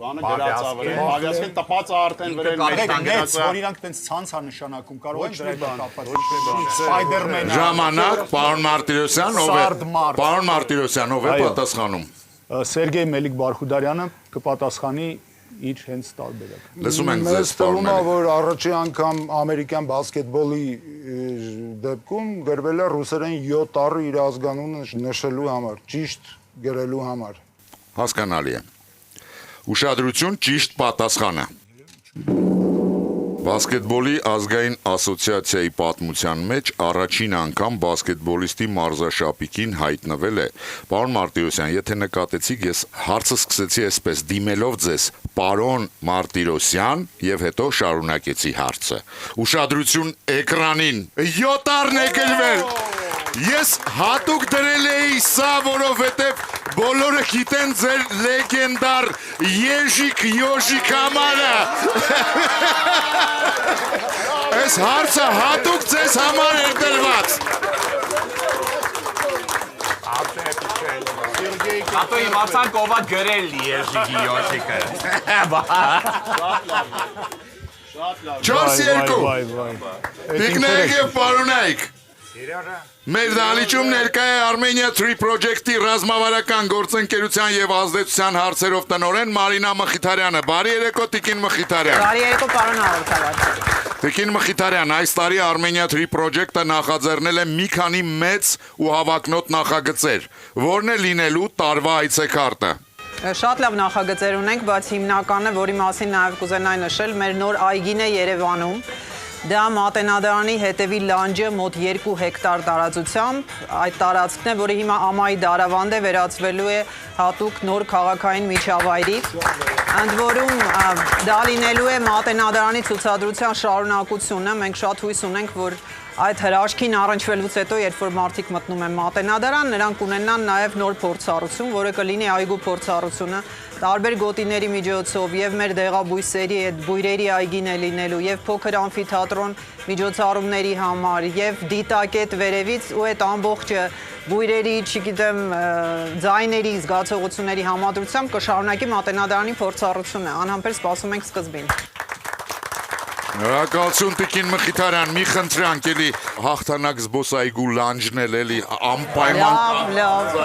բանը գրած ավրել, Պավյասկեն տպած է արդեն վրան մեջ Նեց, որ իրանք տենց ցանց է նշանակում, կարող է դրա հետ կապված։ Spider-Man-ը։ Ժամանակ, պարոն Մարտիրոսյան, ով է։ Սարդ մարդ։ Պարոն Մարտիրոսյան, ով է Այո։ պատասխանում։ Սերգեյ Մելիք Բարխուդարյանը կպատասխանի իր հենց տարբերակը։ Լսում ենք Մեզ ձեզ, թվում է, պարոն։ որ առաջի անգամ ամերիկյան բասկետբոլի դեպքում գրվել է ռուսերեն յո տառը իր ազգանունը նշելու համար, ճիշտ գրելու համար։ Հասկանալի է։ Ուշադրություն, ճիշտ պատասխանը։ Բասկետբոլի ազգային ասոցիացիայի պատմության մեջ առաջին անգամ բասկետբոլիստի մարզաշապիկին հայտնվել է։ Պարոն Մարտիրոսյան, եթե նկատեցիք, ես հարցը սկսեցի այսպես դիմելով ձեզ, պարոն Մարտիրոսյան, եւ հետո շարունակեցի հարցը։ Ուշադրություն էկրանին։ 7 առն է գրվել։ Ես հատուկ դրել էի սա, որովհետև բոլորը գիտեն ձեր լեգենդար Եժիկ համարը։ Այս հարցը հատուկ ձեզ համար էր դրված։ Հատո իմացանք ով է գրել Եժիկի Յոշիկը։ 4-2։ Տիկնայք եւ պարոնայք։ Մեր դահլիճում ներկա է Armenia 3 Project-ի ռազմավարական գործընկերության եւ ազդեցության հարցերով տնօրեն Մարինա Մխիթարյանը։ Բարի երեկո, Տիկին Մխիթարյան։ Բարի երեկո, պարոն հաղորդավար։ Տիկին Մխիթարյան, այս տարի Armenia 3 Project-ը նախաձեռնել է մի քանի մեծ ու հավակնոտ նախագծեր։ Որն է լինելու տարվա այցեքարտը։ Շատ լավ նախագծեր ունենք, բայց հիմնականը, որի մասին նաև կուզենայի նշել, մեր նոր այգին է Երևանում։ Դա Մատենադարանի հետևի լանջը մոտ 2 հեկտար տարածությամբ, այդ տարածքն է, որը հիմա Ամայի դարավանդ է, վերածվելու է հատուկ նոր քաղաքային միջավայրի։ Ընդ որում դա լինելու է Մատենադարանի ցուցադրության շարունակությունը, մենք շատ հույս ունենք, որ այդ հրաշքին առնչվելուց հետո, երբ որ մարդիկ մտնում են Մատենադարան, նրանք կունենան նաև նոր փորձառություն, որը կլինի այգու փորձառությունը, տարբեր գոտիների միջոցով եւ մեր դեղաբույսերի այդ բույրերի այգին է լինելու եւ փոքր ամֆիթատրոն միջոցառումների համար եւ դիտակետ վերևից ու այդ ամբողջը բույրերի, չգիտեմ, ձայների, զգացողությունների համադրությամբ կշարունակի Մատենադարանի փորձառությունը, անհամբեր սպասում ենք սկզբին։ Շնորհակալություն Տիկին Մխիթարյան, մի խնդրանք էլի հաղթանակ զբոսայգու լանջն էլի անպայման Լավ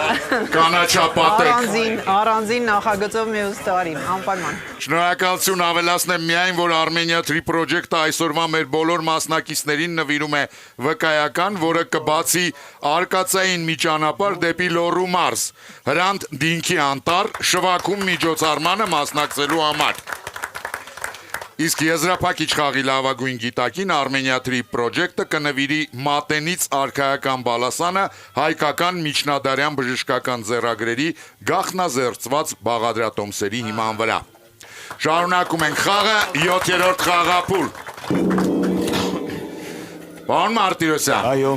կանաչապատեք։ Առանձին նախագծով մյուս տարին, անպայման։ Շնորհակալություն, ավելացնեմ միայն, որ Armenia 3 Project-ը այսօրվա մեր բոլոր մասնակիցներին նվիրում է վկայական, որը կբացի արկածային մի ճանապարհ դեպի Լոռու մարզ, Հրանտ Դինքի անտառ, Շվաքում միջոցառմանը մասնակցելու համար։ Իսկ եզրափակիչ խաղի լավագույն գիտակին Armenia 3 Project-ը կնվիրի Մատենից արքայական բալասանը հայկական միջնադարյան բժշկական ձեռագրերի գաղտնազերծված բաղադրատոմսերի հիման վրա։ Շարունակում ենք խաղը, 7-րդ խաղափուլ։ Պարոն Մարտիրոսյան։ Այո։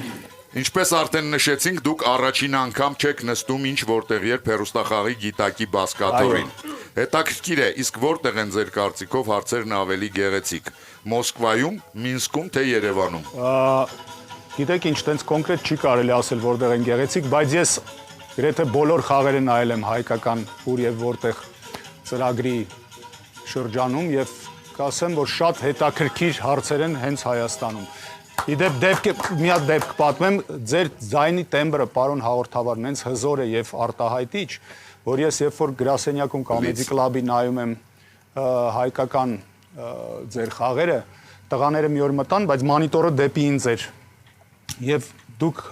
Ինչպես արդեն նշեցինք, դուք առաջին անգամ չեք նստում ինչ որտեղ երբ հեռուստախաղի գիտակի բազկաթոռին։ Հետաքրքիր է, իսկ որտեղ են ձեր կարծիքով հարցերն ավելի գեղեցիկ։ Մոսկվայում, Մինսկում, թե Երևանում։ Գիտեք ինչ, տենց կոնկրետ չի կարելի ասել որտեղ են գեղեցիկ, բայց ես գրեթե բոլոր խաղերը նայել եմ հայկական ուր եւ որտեղ ծրագրի շրջանում եւ կասեմ, որ շատ հետաքրքիր հարցեր են հենց Հայաստանում։ Իդեպ մի հատ դեպք պատմեմ, ձեր ձայնի տեմբրը, պարոն հաղորդավար, նենց հզոր է եւ արտահայտիչ, որ ես երբ որ գրասենյակում Comedy Club-ի նայում եմ հայկական ձեր խաղերը, տղաները մի օր մտան, բայց մանիտորը դեպի ինձ էր եւ դուք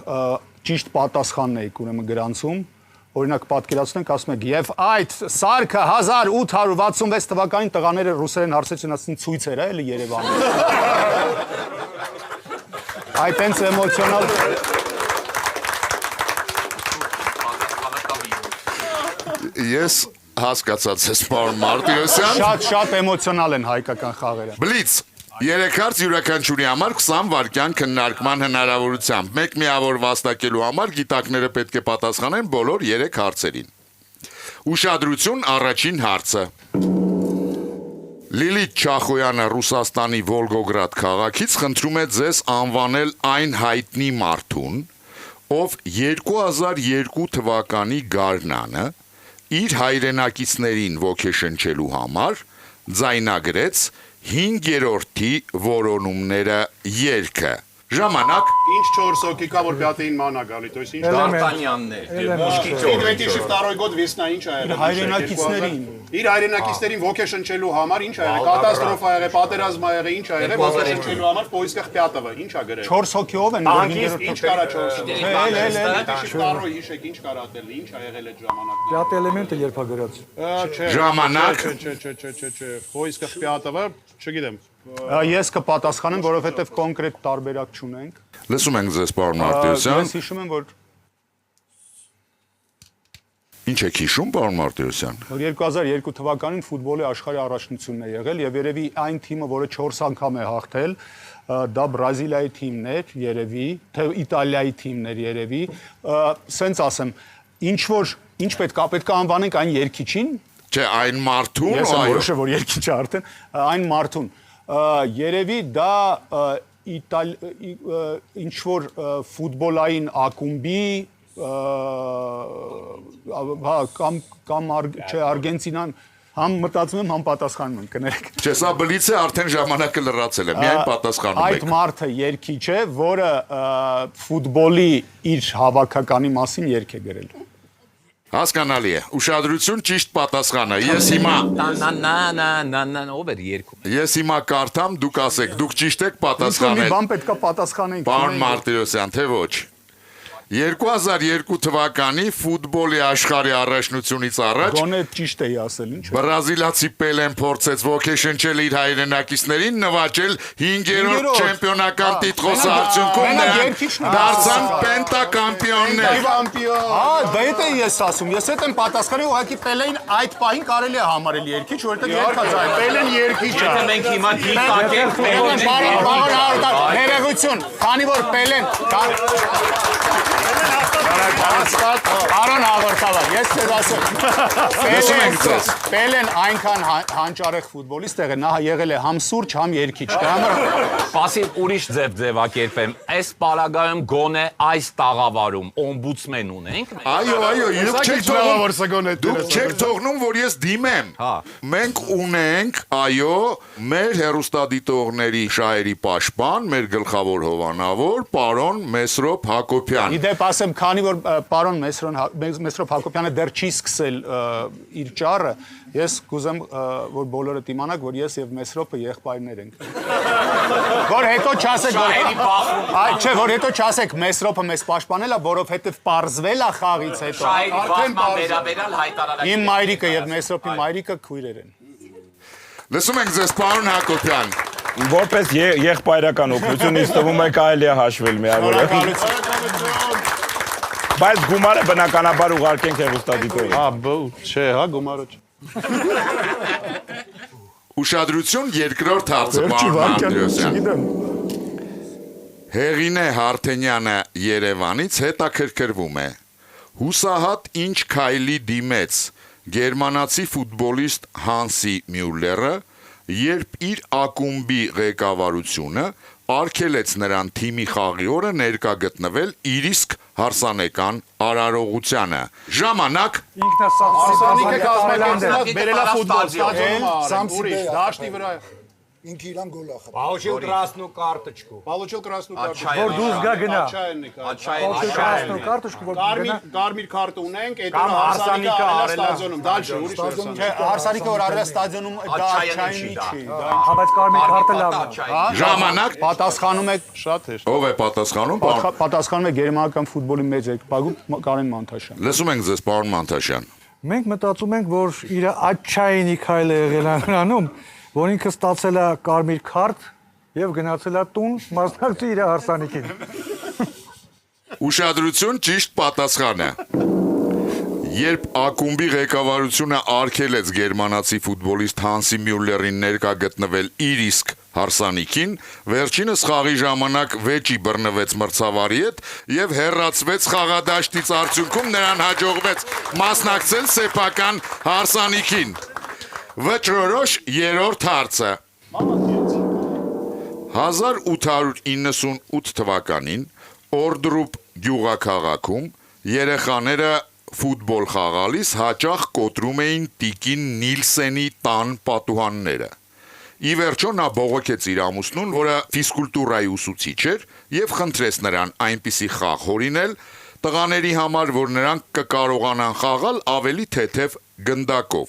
ճիշտ պատասխանն եք ուրեմն գրանցում, օրինակ պատկերացնենք, ասում եք եւ այդ սարքը 1866 թվականին տղաները ռուսերեն հարցեցին, ասին ցույց էր, էլի Երևանում։ Այդ այնց էմոցիոնալ Ես հասկացած ես, պարոն Մարտիրոսյան։ Շատ էմոցիոնալ են հայկական խաղերը։ Բլից, 3 հարց յուրաքանչյուրի համար 20 վայրկյան քննարկման հնարավորությամբ։ Մեկ միավոր վաստակելու համար գիտակները պետք է պատասխանեն բոլոր 3 հարցերին։ Ուշադրություն, առաջին հարցը։ Լիլիթ Չախոյանը Ռուսաստանի Վոլգոգրադ քաղաքից խնդրում է ձեզ անվանել այն հայտնի մարդուն, ով 2002 թվականի գարնանը իր հայրենակիցներին ոգեշնչելու համար ձայնագրեց 5-րդի որոնումները երգը։ Ժամանակ Ինչ 4 հոգի կա, որ պյատեին մանա գալի, то есть ինչ Դարտանյաններ, Ինվենտիվ վտարոյ գոդ վեսնա ինչ ա եղել։ Հայրենակիցներին։ Իր հայրենակիցներին ոգեշնչելու համար ինչ ա եղել, կատաստրոֆա ա եղել, պատերազմ ա եղել, ինչ ա եղել, ոգեշնչելու համար պոյսկախ պյատովը, ինչ ա գրել։ 4 հոգիով են Անկից ինչ կարա 4 հոգի։ Վտարոյ հիշեք ինչ կարա ատել, ինչ ա եղել այդ ժամանակներում։ Պյատ էլեմենտը երբ ա գրած։ Ժամանակ Չէ, պոյսկախ պյատովը, չգիտեմ։ Ես կպատասխանեմ, որովհետև կոնկրետ տարբերակ չունենք։ Լսում ենք ձեզ, պարոն Մարտիրոսյան։ Ես հիշում եմ, որ Ինչ եք հիշում, պարոն Մարտիրոսյան։ Որ 2002 թվականին ֆուտբոլի աշխարհի առաջնությունն է եղել եւ երևի այն թիմը, որը 4 անգամ է հաղթել, դա Բրազիլիայի թիմն էր, երևի, թե Իտալիայի թիմն էր, երևի, սենց ասեմ, ինչ պետք է անվանենք այն երգիչին, Չէ, այն մարդուն, ես այո։ որոշը որ երգիչը արդեն, այն մարդուն, երևի դա ինչ որ ֆուտբոլային ակումբի կամ Արգենտինան համ մտածում եմ, համ պատասխանում եմ, կներեք։ Չէ, սա բլից է, արդեն ժամանակը լրացել է, միայն պատասխանում Այդ եք։ մարդը երգիչ է, որը ֆուտբոլի իր հավաքականի մասին երգ է գրել։ Հասկանալի է։ Ուշադրություն, ճիշտ պատասխանը։ Ես հիմա կարդամ, դուք ասեք, դուք ճիշտ եք Ինչ-որ մի պատասխանել։ բան պետք է պատասխանենք։ Պարոն Մարտիրոսյան, թե ոչ։ 2002 թվականի ֆուտբոլի աշխարհի առաջնությունից առաջ Գոնե ճիշտ էի ասել, ինչ։ բրազիլացի Պելեն փորձեց ոգեշնչել իր հայրենակիցներին նվաճել 5-րդ չեմպիոնական տիտղոսը արդյունքում դարձան պենտակամպիոններ։ Դա է ես ասում, ես հետ եմ պատասխանի, ուղղակի Պելեին այդ պահին կարելի է համարել երկիչ, որովհետև երկած այն։ Պելեն երկիչ է։ Եթե մենք հիմա դիտարկենք ներողություն, քանի որ Պելեն Պարոն հաղորդավար, ես ձեզ ասեմ, Պելեն այնքան հանճարեղ ֆուտբոլիստ է, նա եղել է համ սուրճ, համ երկիչ, դա համար Պասիվ ուրիշ ձևակերպեմ, այս պարագայում գոնե այս տաղավարում օմբուդսմեն ունենք։ Դուք չեք թողնում, որ ես դիմեմ։ Մենք ունենք, այո, մեր հեռուստադիտողների շահերի պաշտպան, մեր գլխավոր հովանավոր, պարոն Մեսրոպ Հակոբյան։ Իդեպ ասեմ, քանի որ պարոն Մեսրոպ Հակոբյանը դեռ չի սկսել իր ճառը, ես կուզեմ, որ բոլորը իմանաք, որ ես եւ Մեսրոպը եղբայրներ ենք։ Որ հետո չասեք Մեսրոպը մեզ պաշտպանել է, որովհետեւ պարզվել է խաղից հետո։ Իմ մայրիկը եւ Մեսրոպի մայրիկը քույրեր են։ Լսում ենք ձեզ, պարոն Հակոբյան։ Որպես եղբայրական օգնություն ինձ թվում է կարելի է հաշվել միավորը։ Բայց գումարը բնականաբար ուղարկենք հեռուստադիտողին։ Չէ, հա, գումարը չէ։ Ուշադրություն, երկրորդ հարցը, պարոն Անդրեոսյան։ Հեղինե Հարթենյանը Երևանից հետաքրքրվում է. հուսահատ ինչ քայլի դիմեց գերմանացի ֆուտբոլիստ Հանսի Մյուլլերը, երբ իր ակումբի ղեկավարությունը արգելեց նրան թիմի խաղի օրը ներկա գտնվել իր իսկ հարսանեկան արարողությանը։ Ժամանակ Ինքնասամսանիկը կազմակերպել բերելա ֆուտբոլ ստադիոնում, ուրիշ դաշտի վրա։ Ինքը իրան գոլ ախր։ Получил красную карточку. Получил красную карточку։ Որ դուրս գա գնա։ Աչայինի Красную карточку, որ գնա։ Կարմիր քարտ ունենք, այդ հարսանիկը արել ստադիոնում, դալշը ուրիշ հարսանիկ։ Չէ, հարսանիկը որ արել ստադիոնում դա Աչայինի չի, դա Հա, բայց կարմիր քարտը լավն է։ ժամանակ պատասխանում է Շատ հեշտ։ ով է պատասխանում, պարոն։ պատասխանում է գերմանական ֆուտբոլի մեծ երկպագու Կարեն Մանթաշյան։ Լսում ենք ձեզ, պարոն Մանթաշյան։ Մենք մտածում ենք, որ իր աչայինի քայլը եղել է նրանում, որ ինքը ստացել է կարմիր քարտ եւ գնացել է տուն, մասնակցի իր հարսանիքին։ Ուշադրություն, ճիշտ պատասխանը։ Երբ ակումբի ղեկավարությունը արգելեց գերմանացի ֆուտբոլիստ Հանսի Մյուլլերին ներկա գտնվել իր իսկ հարսանիքին, վերջինս խաղի ժամանակ վեճի բռնվեց մրցավարի հետ եւ հեռացվեց խաղադաշտից, արդյունքում նրան հաջողվեց մասնակցել սեփական հարսանիքին։ Վճռորոշ երրորդ հարցը։ 1898 թվականին Օրդրուպ գյուղաքաղաքում երեխաները ֆուտբոլ խաղալիս հաճախ կոտրում էին Տիկին Նիլսենի տան պատուհանները։ Ի վերջո նա բողոքեց իր ամուսնուն, որը ֆիզկուլտուրայի ուսուցիչ էր, եւ խնդրեց նրան այնպիսի խաղ հորինել տղաների համար, որ նրանք կկարողանան խաղալ ավելի թեթև գնդակով։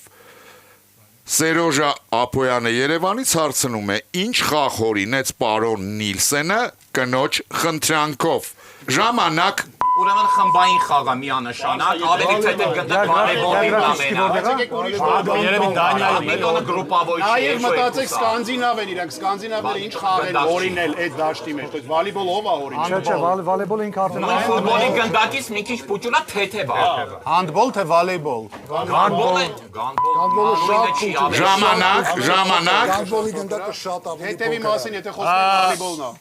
Սերոժա Ափոյանը Երևանից հարցնում է. ինչ խաղ հորինեց պարոն Նիլսենը կնոջ խնդրանքով։ Ժամանակ Ուրեմն խմբային խաղը միանշանակ, ավելի թեթև գնդակ վոլեյբոլի ամենա։ Երևի Դանիայում Մետոնը գրուպավոր չի։ Այո, մտածեք սկանդինավ են իրանք, սկանդինավները ինչ խաղեր օրինել այդ դաշտի մեջ, то есть վոլեյբոլ ով է օրինել։ Չէ, վոլեյբոլը ինքը արդեն Ֆուտբոլի գնդակից մի քիչ փուճուլա թեթև է։ հանդբոլ թե վոլեյբոլ։ Գանդբոլը շատ փուճ։ ժամանակ Գանդբոլի գնդակը շատ ավելի Հետևի մասին, եթե խոսում ենք վոլեյբոլն է։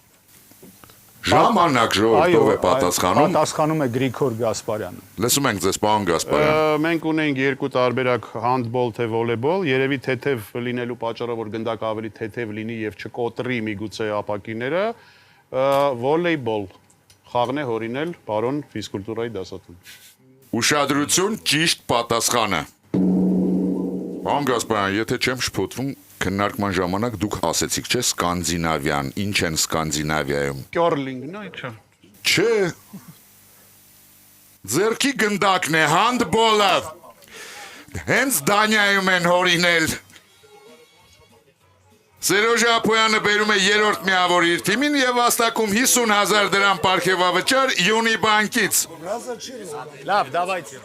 ժամանակ ժողովուրդ է պատասխանում։ Պատասխանում է Գրիգոր Գասպարյանը։ Լսում ենք ձեզ, պարոն Գասպարյան։ Մենք ունենք երկու տարբերակ հանդբոլ թե վոլեյբոլ, երևի թեթև լինելու պատճառով որ գնդակը ավելի թեթև լինի եւ չկոտրի միգուցե ապակիները, վոլեյբոլ խաղն է հորինել պարոն ֆիզկուլտուրայի դասատուն։ Ուշադրություն, ճիշտ պատասխանը։ Պարոն Գասպարյան, եթե չեմ շփոթվում, քննարկման ժամանակ դուք ասեցիք, չէ, Սկանդինավյան, ինչ են Սկանդինավիայում։ Կյորլինգն է, չէ։ Չէ։ Ձերքի գնդակն է, հանդբոլը։ Հենց Դանիայում են հորինել։ Սերոժ Ապոյանը բերում է երրորդ միավոր իր թիմին եւ վաստակում 50,000 դրամ պարգևավճար Յունի բանկից։ Լավ, давайте։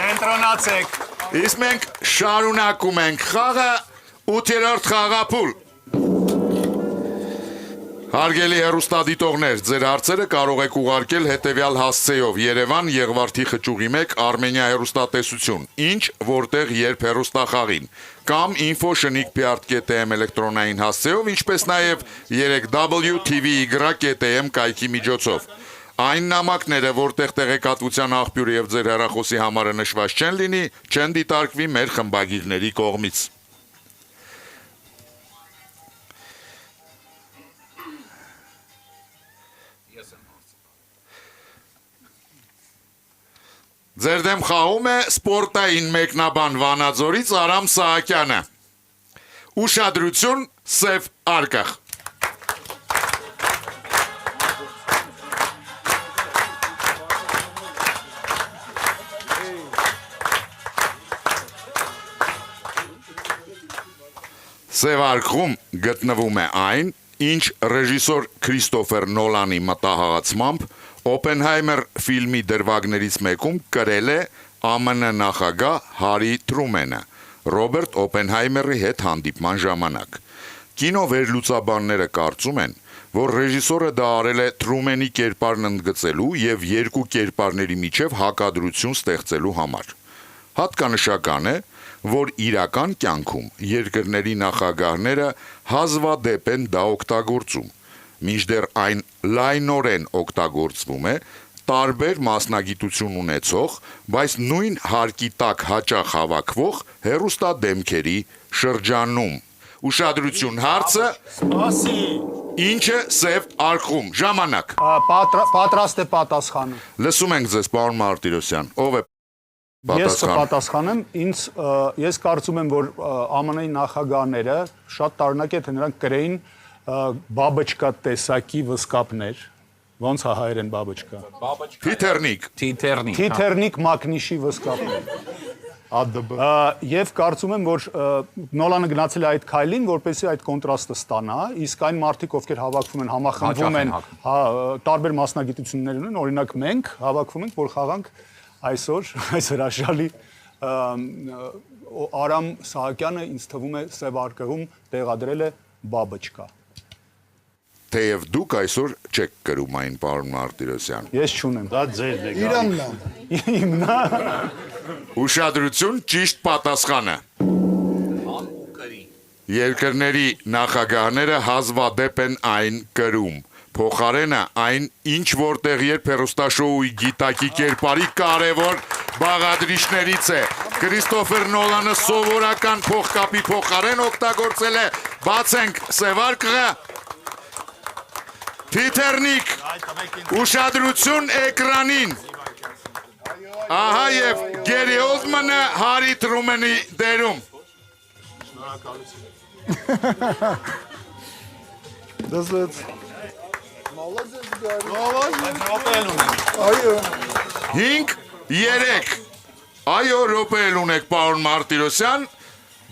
Կենտրոնացեք։ Իսկ մենք շարունակում ենք խաղը 8-րդ խաղափուլ։ Հարգելի հեռուստադիտողներ, ձեր հարցերը կարող եք ուղարկել հետևյալ հասցեով՝ Երևան Եղվարդի խճուղի 1 Արմենիա հեռուստատեսություն, ինչ, որտեղ, երբ հեռուստախաղին, կամ info@shnik.am էլեկտրոնային հասցեով, ինչպես նաև 3w.tv-y.am կայքի միջոցով։ Այն նամակները, որտեղ տեղեկատվության աղբյուրը եւ ձեր հեռախոսի համարը նշված չեն լինի, չեն դիտարկվի մեր խմբագիրների կողմից։ Ձեր դեմ խաղում է սպորտային մեկնաբան Վանաձորից Արամ Սահակյանը։ Ուշադրություն, սև արկղ։ Սև արկղում գտնվում է այն, ինչ ռեժիսոր Քրիստոֆեր Նոլանի մտահղացմամբ Օպենհայմեր ֆիլմի դրվագներից մեկում կրել է ԱՄՆ նախագահ Հարի Թրումենը Ռոբերտ Օպենհայմերի հետ հանդիպման ժամանակ։ Կինովերլուծաբանները կարծում են, որ ռեժիսորը դա արել է Թրումենի կերպարն ընդգծելու եւ երկու կերպարների միջև հակադրություն ստեղծելու համար։ Հատկանշական է, որ իրական կյանքում երկրների նախագահները հազվադեպ են դա օգտագործում, մինչդեռ այն լայնորեն օգտագործվում է տարբեր մասնագիտություն ունեցող, բայց նույն հարկի տակ հաճախ հավաքվող հեռուստադեմքերի շրջանում։ Ուշադրություն, հարցը ինչը սև արկղում, ժամանակ։ Պատրաստ է պատասխանը։ Լսում ենք ձեզ, պարոն Մարտիրոսյան, ով է Ես կպատասխանեմ, ես կարծում եմ, որ ԱՄՆ-ի նախագահները շատ տարօրինակ է, թե նրանք կրեին բաբոչկա տեսակի վսկապներ, ոնց է հայերեն բաբոչկա։ Թիթեռնիկ մակնիշի վսկապներ։ Եվ կարծում եմ, որ Նոլանը գնացել է այդ քայլին, որպեսզի այդ կոնտրաստը ստանա, իսկ այն մարդիկ, ովքեր հավաքվում են, համախմբվում են, տարբեր մասնագիտություններ ունեն, օրինակ մենք հավաքվում ենք, որ խաղանք այսօր այս հրաշալի Արամ Սահակյանը ինձ թվում է սև արկղում տեղադրել է բաբոչկա։ Թեև դուք այսօր չեք կրում այն, պարոն Մարտիրոսյան։ Ես չունեմ։ Դա ձերն է։ Իրանն է։ Իմն է։ Ուշադրություն, ճիշտ պատասխանը։ Երկրների նախագահները հազվադեպ են այն կրում։ Փոխարենը այն ինչ որտեղ երբ հեռուստաշոուի գիտակի կերպարի կարևոր բաղադրիչներից է։ Քրիստոֆեր Նոլանը սովորական փողկապի փոխարեն օգտագործել է, բացենք սև արկղը, Թիթեռնիկ, ուշադրություն էկրանին։ Ահա եւ Գերի Օլդմանը Հարի Թրումենի դերում։ Դասեց։ 5-3 Այո, րոպե ունեք, պարոն Մարտիրոսյան,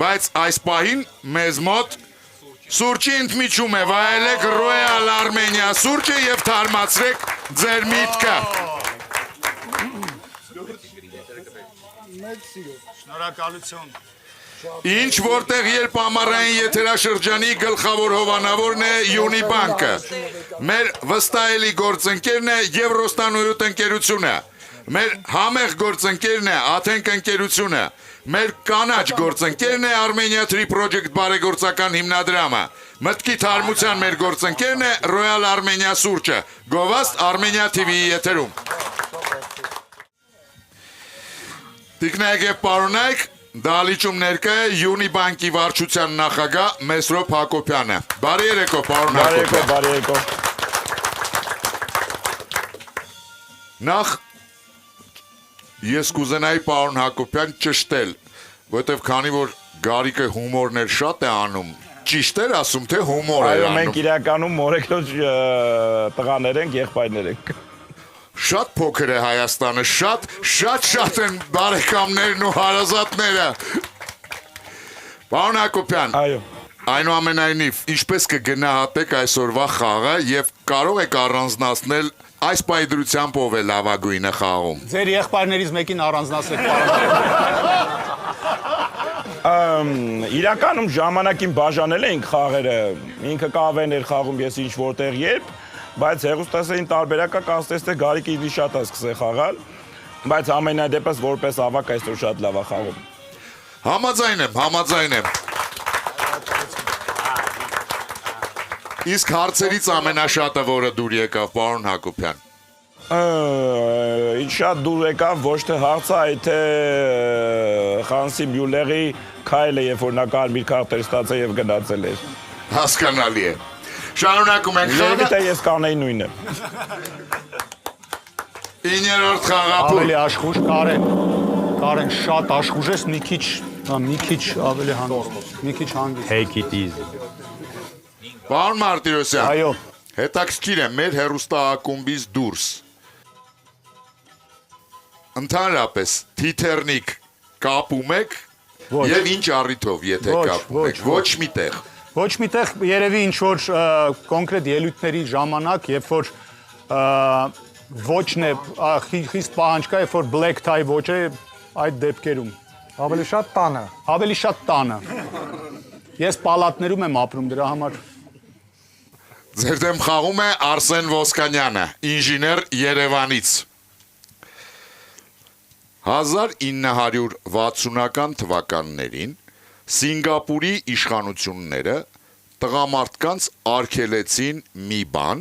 բայց այս պահին մեզ մոտ սուրճի ընդմիջում է, վայելեք Ռոյալ Արմենիա սուրճը եւ թարմացրեք ձեր միտքը։ Շնորհակալություն։ Ինչ որտեղ երբ ամառային եթերաշրջանի գլխավոր հովանավորն է Յունի բանկը, մեր վստահելի գործընկերն է Եվրոստանույթ ընկերությունը, մեր համեղ գործընկերն է Աթենք ընկերությունը, մեր կանաչ գործընկերն է Armenia 3 Project բարեգործական հիմնադրամը, մտքի թարմության մեր գործընկերն է Royal Armenia սուրճը, գովաստ Armenia TV-ի եթերում։ Տիկնայք եւ պարոնայք, դալիճում ներկա է Յունի բանկի վարչության նախագահ Մեսրոպ Հակոբյանը։ Բարի երեկո, պարոն Հակոբյան։ Բարի երեկո։ Նախ ես կուզենայի պարոն Հակոբյան ճշտել, որովհետև քանի որ Գարիկը հումորներ շատ է անում, ճիշտ էր ասում, թե հումոր է անում։ Այո, մենք իրականում մորեկնոջ տղաներ ենք, եղբայրներ ենք։ Շատ փոքր է Հայաստանը, շատ են բարեկամներն ու հարազատները։ Պարոն Հակոբյան, Այո։ այնուամենայնիվ, ինչպես կգնահատեք այսօրվա խաղը եւ կարող եք առանձնացնել այս պայդրությամբ ով է լավագույնը խաղում։ Ձեր եղբայրներից մեկին առանձնացրեք պարոն։ Իրականում ժամանակին բաժանել էինք խաղերը, ինքը կավեն էր խաղում, ես ինչ որտեղ երբ, բայց հեղուստասային տարբերակը կասես թե Գարիկը ինձ շատ է սկսել խաղալ, բայց ամենադեպս որպես ավակ այսօր շատ լավ է խաղում։ Համաձայն եմ։ Իսկ հարցերից ամենաշատը որը դուր եկավ, պարոն Հակոբյան։ Ինչ շատ դուր եկավ ոչ թե հարցը, այլ թե Խանսի Մյուլլերի քայլը, երբ որ նա կարմիր քարտ էր ստացել եւ գնացել էր։ Հասկանալի է։ Շարունակում ենք խաղը։ Երևի թե ես կանեի նույնը։ 9-րդ խաղապուր։ Ավելի աշխուժ Կարեն շատ աշխուժ ես, մի քիչ ավելի հանգիստ, մի քիչ հանգիստ։ Take it easy։ Պարոն Մարտիրոսյան։ Այո։ Հետաքրքիր է մեր հերոստակումբից դուրս։ Ընդհանրապես թիթեռնիկ կապում եք եւ ինչ առիթով եթե կապում եք։ Ոչ միտեղ։ Ոչ միտեղ երևի ինչ որ կոնկրետ ելույթների ժամանակ, երբ որ ոչն է խիստ պահանջկա, երբ որ black tie ոչ է այդ դեպքերում։ Ավելի շատ տանը։ Ես պալատներում եմ ապրում դրա համար։ Ձեր դեմ խաղում է Արսեն Ոսկանյանը, ինժեներ Երևանից։ 1960-ական թվականներին Սինգապուրի իշխանությունները տղամարդկանց արգելեցին մի բան,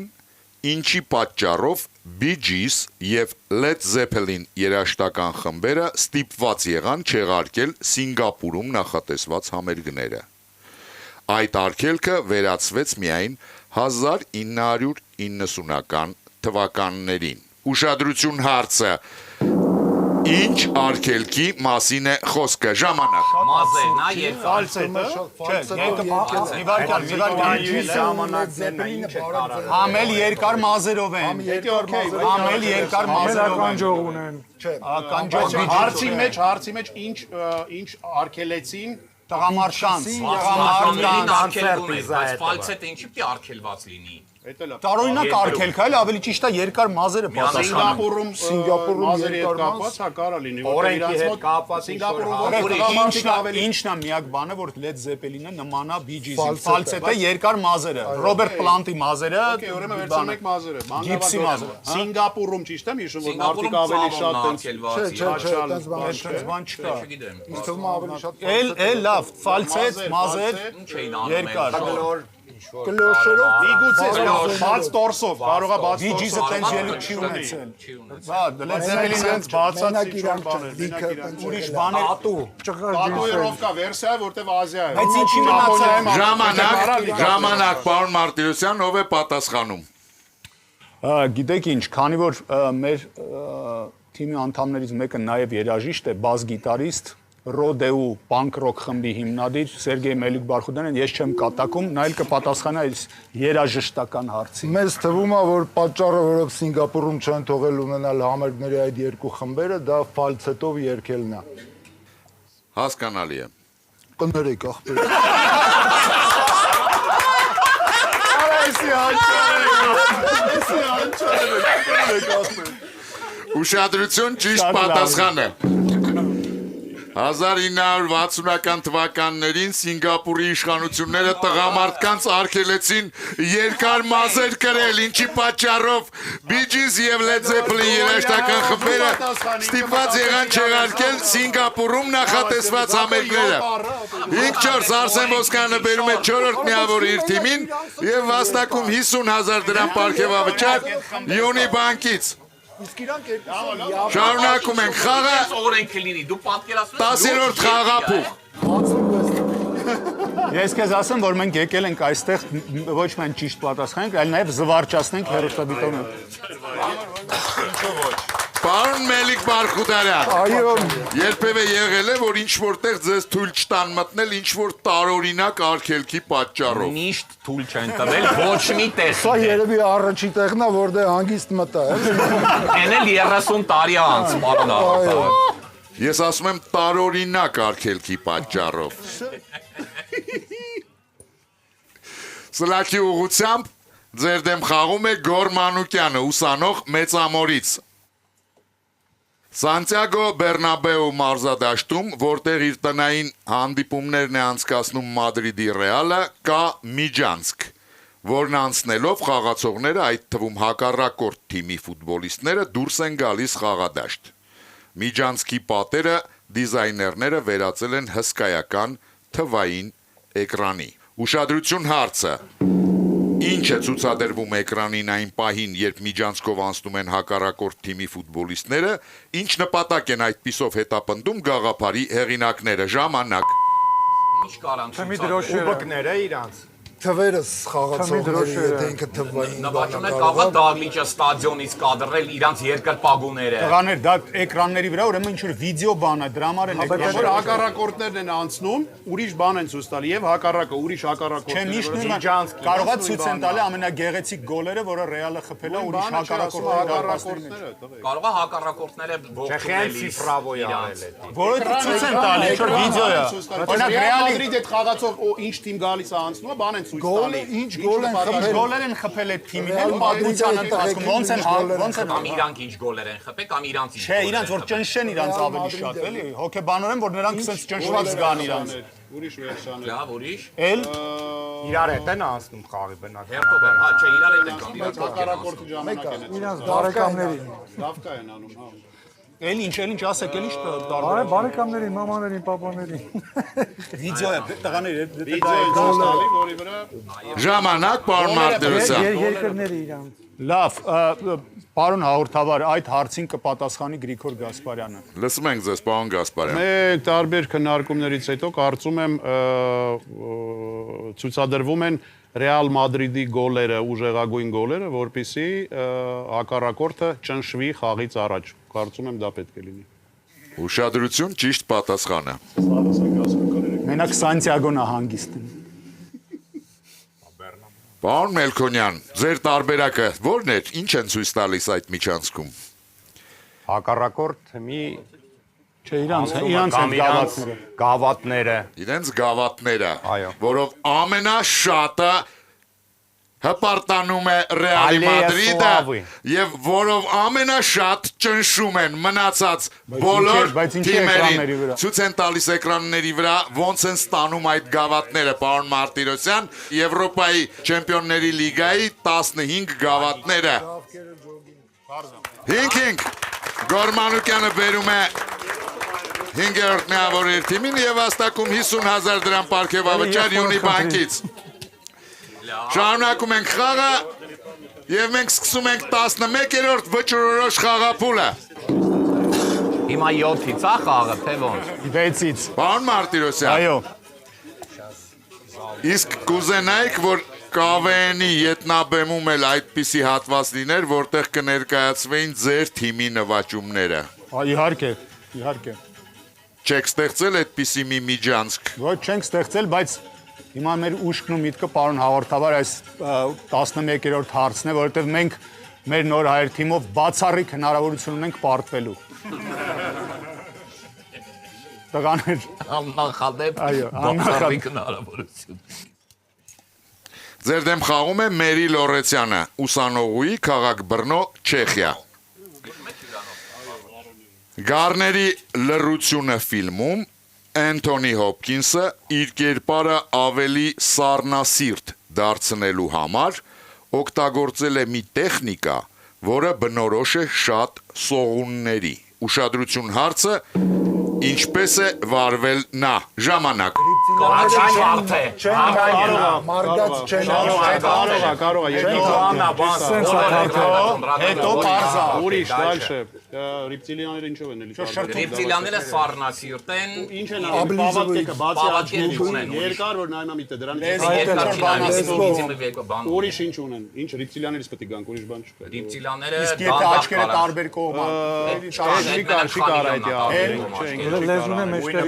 ինչի պատճառով Bee Gees եւ Led Zeppelin երաժշտական խմբերը ստիպված եղան չեղարկել Սինգապուրում նախատեսված համերգները։ Այդ արգելքը վերացվեց միայն 1990-ական թվականներին։ Ուշադրություն հարցը։ Ինչ արգելքի մասին է խոսքը, ժամանակ։ Մազերն է երբ Ամել երկար մազերով են։ Ամել երկար մազերով ունեն։ Հարցի մեջ ինչ արգելեցին տղամարդկանց։ արգելվում է, բայց ֆալցետը ինչի՞ պիտի արգելված լինի։ Տարօրինակ արգելք, այլ ավելի ճիշտ է երկար մազերը պատասխանում։ Սինգապուրում մազերի հետ կապված հա կարա լինի, որտեղ իրանց մոտ կապված Սինգապուրում Ինչն է միակ բանը, որ Led Zeppelin-ը նման է Bee Gees-ին։ Ֆալցետը երկար մազերը, Ռոբերտ Պլանտի մազերը, ուրեմն վերցնենք մազերը, Գիպսի մազերը։ Սինգապուրում ճիշտ եմ հիշում, որ մարդիկ ավելի շատ բան չկա։ Չգիտեմ։ Ինձ թվում է ավելի շատ Էլ լավ, ֆալցետ, մազեր, Ինչ էին անում երկար։ կլոշերով միգուցե բաց տորսով, կարող է բաց Bee Gees-ը տենց ելույթ չի ունեցել։ Հա, Led Zeppelin-ը բացած մենակ ինչ-որ իրանք բաներ, ուրիշ բաներ։ Տատուիրով կա վերսիա, որտեղ Ազիա է։ Բայց ինչի մնացել։ Ժամանակ, պարոն Մարտիրոսյան, ով է պատասխանում։ Գիտեք ինչ, քանի որ մեր թիմի անդամներից մեկը նաև երաժիշտ է, բաս գիտարիստ, Ռոդեու պանկ ռոք խմբի հիմնադիր Սերգեյ Մելիք-Բարխուդյանն, ես չեմ կատակում, նա էլ կպատասխանա այս երաժշտական հարցին։ Մեզ թվում է, որ պատճառը, որով Սինգապուրում չեն թողել ունենալ համերգների այդ երկու խմբերը, դա ֆալցետով երգելն է։ Հասկանալի է։ Կներեք ախպեր։ Ուշադրություն, ճիշտ պատասխան է։ 1960-ական թվականներին Սինգապուրի իշխանությունները տղամարդկանց արգելեցին երկար մազեր կրել, ինչի պատճառով Bee Gees եւ Led Zeppelin երաժշտական խմբերը ստիպված եղան չեղարկել Սինգապուրում նախատեսված համերգները։ 5-4 Արսեն Ոսկանը բերում է 4-րդ միավորը իր թիմին եւ վաստակում 50,000 դրամ պարգևավճար Յունի բանկից։ Շարունակում ենք խաղը, օրենքը լինի, դու պատկերացնում 10-րդ խաղապուխ։ Ես քեզ ասեմ, որ մենք եկել ենք այստեղ ոչ միայն ճիշտ պատասխանենք, այլ նաև զվարճացնենք հերոստատիտողը։ Պարոն Մելիք-Բարխուդարյան, Այո, երբևէ եղել է, որ ինչ որտեղ ձեզ թույլ չտան մտնել ինչ որ տարօրինակ արգելքի պատճառով։ Միշտ թույլ չեն տվել ոչ մի տեղ։ սա երևի առաջի տեղն է, որտեղ հանգիստ մտա, էլի։ Էնել 30 տարի անց, պարոն Աղա։ Ես ասում եմ տարօրինակ արգելքի պատճառով։ Սլաքի ուղությամբ ձեր դեմ խաղում է Գոր Մանուկյանը, ուսանող Մեծամորից։ Սանտիագո Բեռնաբեու մարզադաշտում, որտեղ իր տնային հանդիպումներն է անցկացնում Մադրիդի Ռեալը, կա Միջանցք, որն անցնելով խաղացողները, այդ թվում հակառակորդ թիմի ֆուտբոլիստները դուրս են գալիս խաղադաշտ։ Միջանցքի պատերը դիզայներները վերածել են հսկայական թվային էկրանի։ Ուշադրություն հարցը. ինչ է ցուցադրվում էկրանին այն պահին, երբ Միջանցքով անցնում են հակառակորդ թիմի ֆուտբոլիստները, ինչ նպատակ են այդպիսով հետապնդում գաղափարի հեղինակները, ժամանակ։ Ինչ կարան Ուբկները իրանց թվերս խաղացողների եթե ինքը թվային նվաճում են կարող դագլիճը ստադիոնից կադրել իրանց երկրպագուները։ Տղաներ, դա էկրանների վրա ուրեմն ինչ որ վիդեո բան է, դրամար են Որ հակառակորդներն են անցնում, ուրիշ բան են ցույց տալի եւ հակառակը ուրիշ հակառակորդներ։ Չէ, միշտ նույնը կարողա ցույց են տալի ամենագեղեցիկ գոլերը, որը Ռեալը խփել է ուրիշ հակառակորդները։ Կարող է հակառակորդները Չեխիան ցիֆրավոյ արել է։ Որը ցույց են տալի, ինչ որ վիդեո է։ Օրինակ Ռեալ Մադրիդի հետ խաղացող ինչ թիմ գալիս է անցնում, բան են ցույց տալի։ ինչ գոլ են խփել։ Գոլեր են խփել այդ թիմին, էլ պատմության ընթացքում ոնց են կամ իրանք ինչ գոլեր են խփել կամ իրանց ինչ։ Չէ, իրանց որ ճնշեն իրանց ավելի շատ, էլի։ Հոկեբանորեն որ նրանք ասենց ճնշված զգան իրանց։ Ուրիշ վերջանը։ Լավ, ուրիշ։ Էլ իրար հետ են անցնում խաղի Հերթով են, հա, չէ, իրար հետ են կամ իրանց հակառակորդի ժամանակ են։ Իրանց բարեկամներին։ Դավկա են անում, հա։ էլ ինչ ասեք, էլ ինչ տարբեր։ Բարե բարեկամներին, մամաներին, պապաներին։ Վիդեո է, տղաներ, Դալի, որի վրա Ժամանակ, պարոն Մարտիրոսյան։ Երկրների իրանց։ Լավ, պարոն հաղորդավար, այդ հարցին կպատասխանի Գրիգոր Գասպարյանը։ Լսում ենք ձեզ, պարոն Գասպարյան։ Մենք տարբեր քննարկումներից հետո կարծում եմ ցուցադրվում են Ռեալ Մադրիդի գոլերը, ուժեղագույն գոլերը, որպեսզի հակառակորդը ճնշվի խաղից առաջ։ Կարծում եմ դա պետք է լինի։ Ուշադրություն, ճիշտ պատասխանը։ Մենակ Սանտիագո նահանգիստն։ Պարոն Մելքոնյան, ձեր տարբերակը ո՞րն է, ինչ են ցույց տալիս այդ միջանցքում։ հակառակորդ մի Չէ, իրանց գավաթները Իրենց գավաթները, Այո։ որով ամենաշատը հպարտանում է Ռեալի Ալեյա Մադրիդը Սուավի։ եւ որով ամենաշատ ճնշում են մնացած բոլոր բայց ինչի էկրանների թիմերին։ վրա։ Ցույց են տալիս էկրանների վրա ոնց են ստանում այդ գավաթները, պարոն Մարտիրոսյան, Եվրոպայի Չեմպիոնների լիգայի 15 գավաթները։ 5-5 Գորմանուկյանը բերում է 5-րդ միավոր իր թիմին եւ հաստակում 50,000 դրամ պարգևավճար Յունի բանկից։ Շարունակում ենք խաղը եւ մենք սկսում ենք 11-րդ վճռորոշ խաղափուլը։ Հիմա 7-ից է խաղը, թե ոնց։ 6-ից։ Պարոն Մարտիրոսյան։ Այո։ Իսկ կուզենայիք, որ ԿՎՆ-ի ետնաբեմում էլ այդպիսի հատված լիներ, որտեղ կներկայացվեին ձեր թիմի նվաճումները։ Իհարկե։ Չեք ստեղծել այդպիսի մի միջանցք։ Ոչ չենք ստեղծել, բայց հիմա մեր ուշքն ու միտքը պարոն հաղորդավար այս 11-րդ հարցն է, որովհետև մենք մեր նոր հայր թիմով բացառիկ հնարավորություն ունենք պարտվելու։ Տղաներ, Աննախադեպ Այո, բացառիկ հնարավորություն։ Ձեր դեմ խաղում է Մերի Լորեցյանը, ուսանողուի քաղաք Բրնո, Չեխիա։ Գառների լռությունը ֆիլմում Անթոնի Հոփքինսը իր կերպարը ավելի սառնասիրտ դարձնելու համար օգտագործել է մի տեխնիկա, որը բնորոշ է շատ սողունների։ Ուշադրություն հարցը, ինչպես է վարվել նա, ժամանակ։ Մարգաց չեն Կարող է, հետո բարձա։ ուրիշ, դալշե, ռիպտիլիաները ինչով են էլի։ Ռիպտիլիաները սառնասիրտ են։ Ինչ են անում, պավատկեկը բացի աչքում են, երկար որ նայում եմ իտե դրանից ուրիշ ինչ ունեն, ինչ ռիպտիլիաներից պետք է գանք, ուրիշ բան չկա։ Ռիպտիլիաները Իսկ եթե աչքերը տարբեր կողմ չի կարա այդ լեզուն է մեջտեղ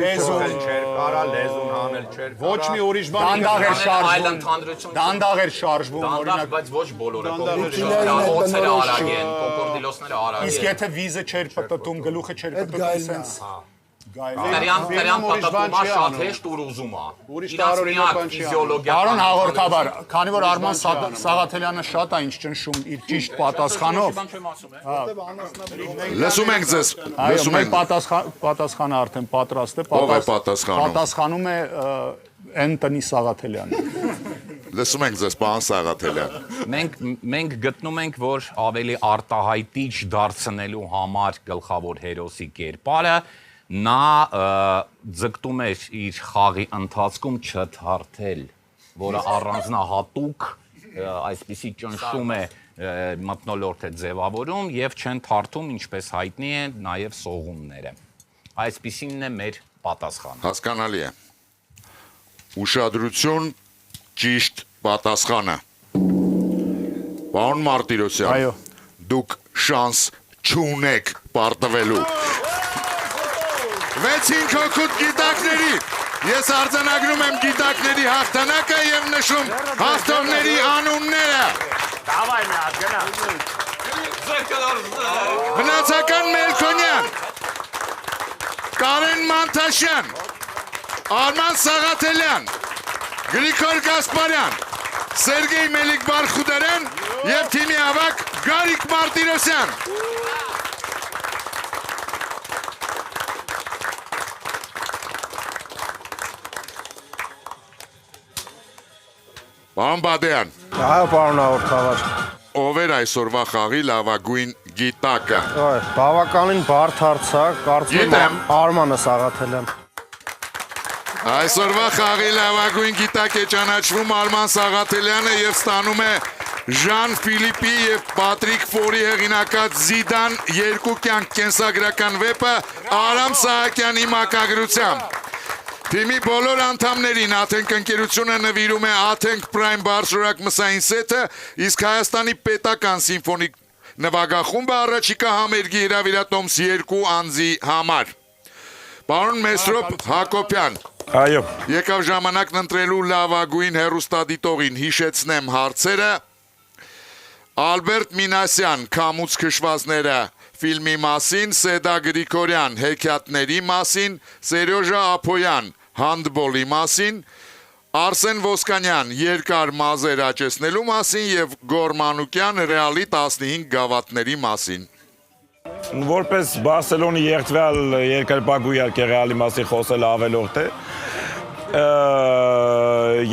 չեր կարա լեզուն հանել չեր ոչ մի ուրիշ բան դանդաղ էր այլ շարժվում, ընդհանրություն դանդաղ էր շարժվում, դանդաղ, օրինակ։ բայց ոչ բոլորը Ռիպտիլիաները կոկորդիլոսները արագ բնորոշ են, կոկորդիլոսները արագ Իսկ են։ եթե վիզը չէր պտտում, գլուխը չէր պտտում, սենց Դրան պատտումա շատ հեշտ ուր ուզում է։ Ուրիշ տարօրինակ բան չի անում։ Պարոն հաղորդաբար, քանի որ Արման Սաղաթելյանը շատ է ինչ ճնշում իր ճիշտ պատասխանով։ Լսում ենք ձեզ, լսում ենք։ Պատասխանը արդեն պատրաստ է։ Ով է պատասխանում։ Պատասխանում է Էնտոնի Սաղաթելյանը։ Լսում ենք ձեզ, պարոն Սաղաթելյան։ Մենք գտնում ենք, որ ավելի արտահայտիչ դարձնելու համար գլխավոր հերոսի կերպարը նա ձգտում էր իր խաղի ընթացքում չթարթել, որը առանձնահատուկ այսպիսի ճնշում է մթնոլորտ է ձևավորում եւ չեն թարթում, ինչպես հայտնի է, նաեւ սողունները։ Այսպիսինն է մեր պատասխանը։ Հասկանալի է։ Ուշադրություն, ճիշտ պատասխանը։ Պարոն Մարտիրոսյան, Այո։ Դուք շանս չունեք պարտվելու։ 6-5 հոգուտ գիտակների։ Ես արձանագրում եմ գիտակների հաղթանակը եւ նշում հաղթողների անունները։ Դավայ մի հատ գնա։ Մնացական Մելքոնյան, Կարեն Մանթաշյան, Արման Սաղաթելյան, Գրիգոր Գասպարյան, Սերգեյ Մելիք-Բարխուդարյան եւ թիմի ավագ Գարիկ Մարտիրոսյան։ Պարոն Բադեյան, Այո, պարոն հաղորդավար։ ով էր այսօրվա խաղի լավագույն գիտակը։ Բավականին բարդ հարց է, կարծում Գիտեմ։ եմ Արմանը Սաղաթելյան։ Այսօրվա խաղի լավագույն գիտակ է ճանաչվում Արման Սաղաթելյանը եւ ստանում է Ժան Ֆիլիպի եւ Պատրիկ Ֆորի հեղինակած Զիդան երկու կյանք կենսագրական վեպը Արամ Սահակյանի մակագրությամբ։ Թիմի բոլոր անդամներին Աթենք ընկերությունը նվիրում է Աթենք Prime բարձրորակ մսային սեթը, իսկ Հայաստանի պետական սիմֆոնիկ նվագախումբը առաջիկա համերգի հրավիրատոմս 2 անձի համար։ Պարոն Մեսրոպ Հակոբյան, Այո։ եկավ ժամանակն ընտրելու լավագույն հեռուստադիտողին, հիշեցնեմ հարցերը։ Ալբերտ Մինասյան, Քամուց քշվածները ֆիլմի մասին, Սեդա Գրիգորյան, հեքիաթների մասին, Սերյոժա Ափոյան, հանդբոլի մասին, Արսեն Ոսկանյան, երկար մազեր աճեցնելու մասին եւ Գոր Մանուկյան, Ռեալի 15 գավաթների մասին։ Որպես Բարսելոնի երդվյալ երկրպագու իհարկե Ռեալի մասին խոսել ավելորդ է։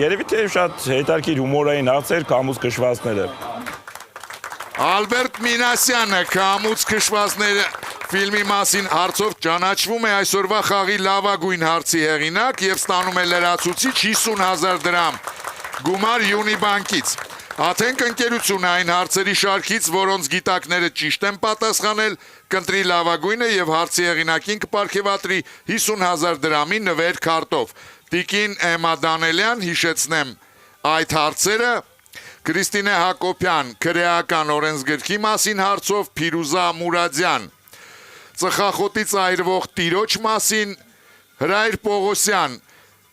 Երևի թե շատ հետաքրքիր հումորային հարցեր Քամուց քշվածները։ Ալբերտ Մինասյանը, Քամուց քշվածները ֆիլմի մասին հարցով ճանաչվում է այսօրվա խաղի լավագույն հարցի հեղինակ եւ ստանում է լրացուցիչ 50,000 դրամ գումար Յունիբանկից։ Աթենք ընկերությունը այն հարցերի շարքից, որոնց գիտակները ճիշտ են պատասխանել, կընտրի լավագույնը եւ հարցի հեղինակին կպարգեւատրի 50,000 դրամի նվեր քարտով։ Տիկին Էմա Դանելյան, հիշեցնեմ այդ հարցերը։ Կրիստինե Հակոբյան, քրեական օրենսգրքի մասին հարցով Փիրուզա Մուրադյան, ծխախոտից այրվող տիրոջ մասին Հրայր Պողոսյան,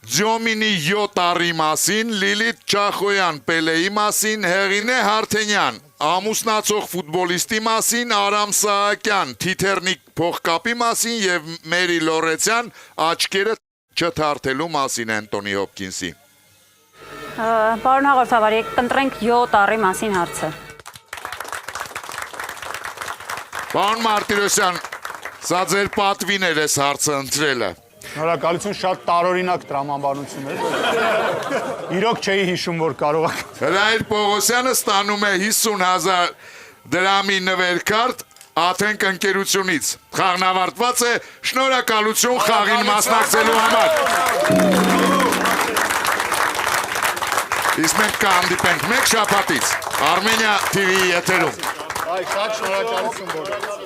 Ձյոմինի 7 առի մասին Լիլիթ Չախոյան, Պելեի մասին Հեղինե Հարթենյան, ամուսնացող ֆուտբոլիստի մասին Արամ Սահակյան, Թիթեռնիկ փողկապի մասին եւ Մերի Լորեցյան աչքերը չթարթելու մասին Անտոնի Հոփքինսի։ Պարոն հաղորդավար, եկեք կընտրենք 7 առի մասին հարցը։ Պարոն Մարտիրոսյան, սա ձեր պատվին էր այս հարցը ընտրելը։ Շնորհակալություն, շատ տարօրինակ տրամաբանություն էր։ Իրոք չէի հիշում, որ կարող եք։ Հրայր Պողոսյանը ստանում է 50,000 դրամի նվերքարտ Աթենք ընկերությունից։ Խաղն ավարտված է, շնորհակալություն խաղին մասնակցելու համար։ Իսկ մենք կհանդիպենք մեկ շաբաթից Armenia TV եթերում։ Այ շատ շնորհակալություն բոլորին։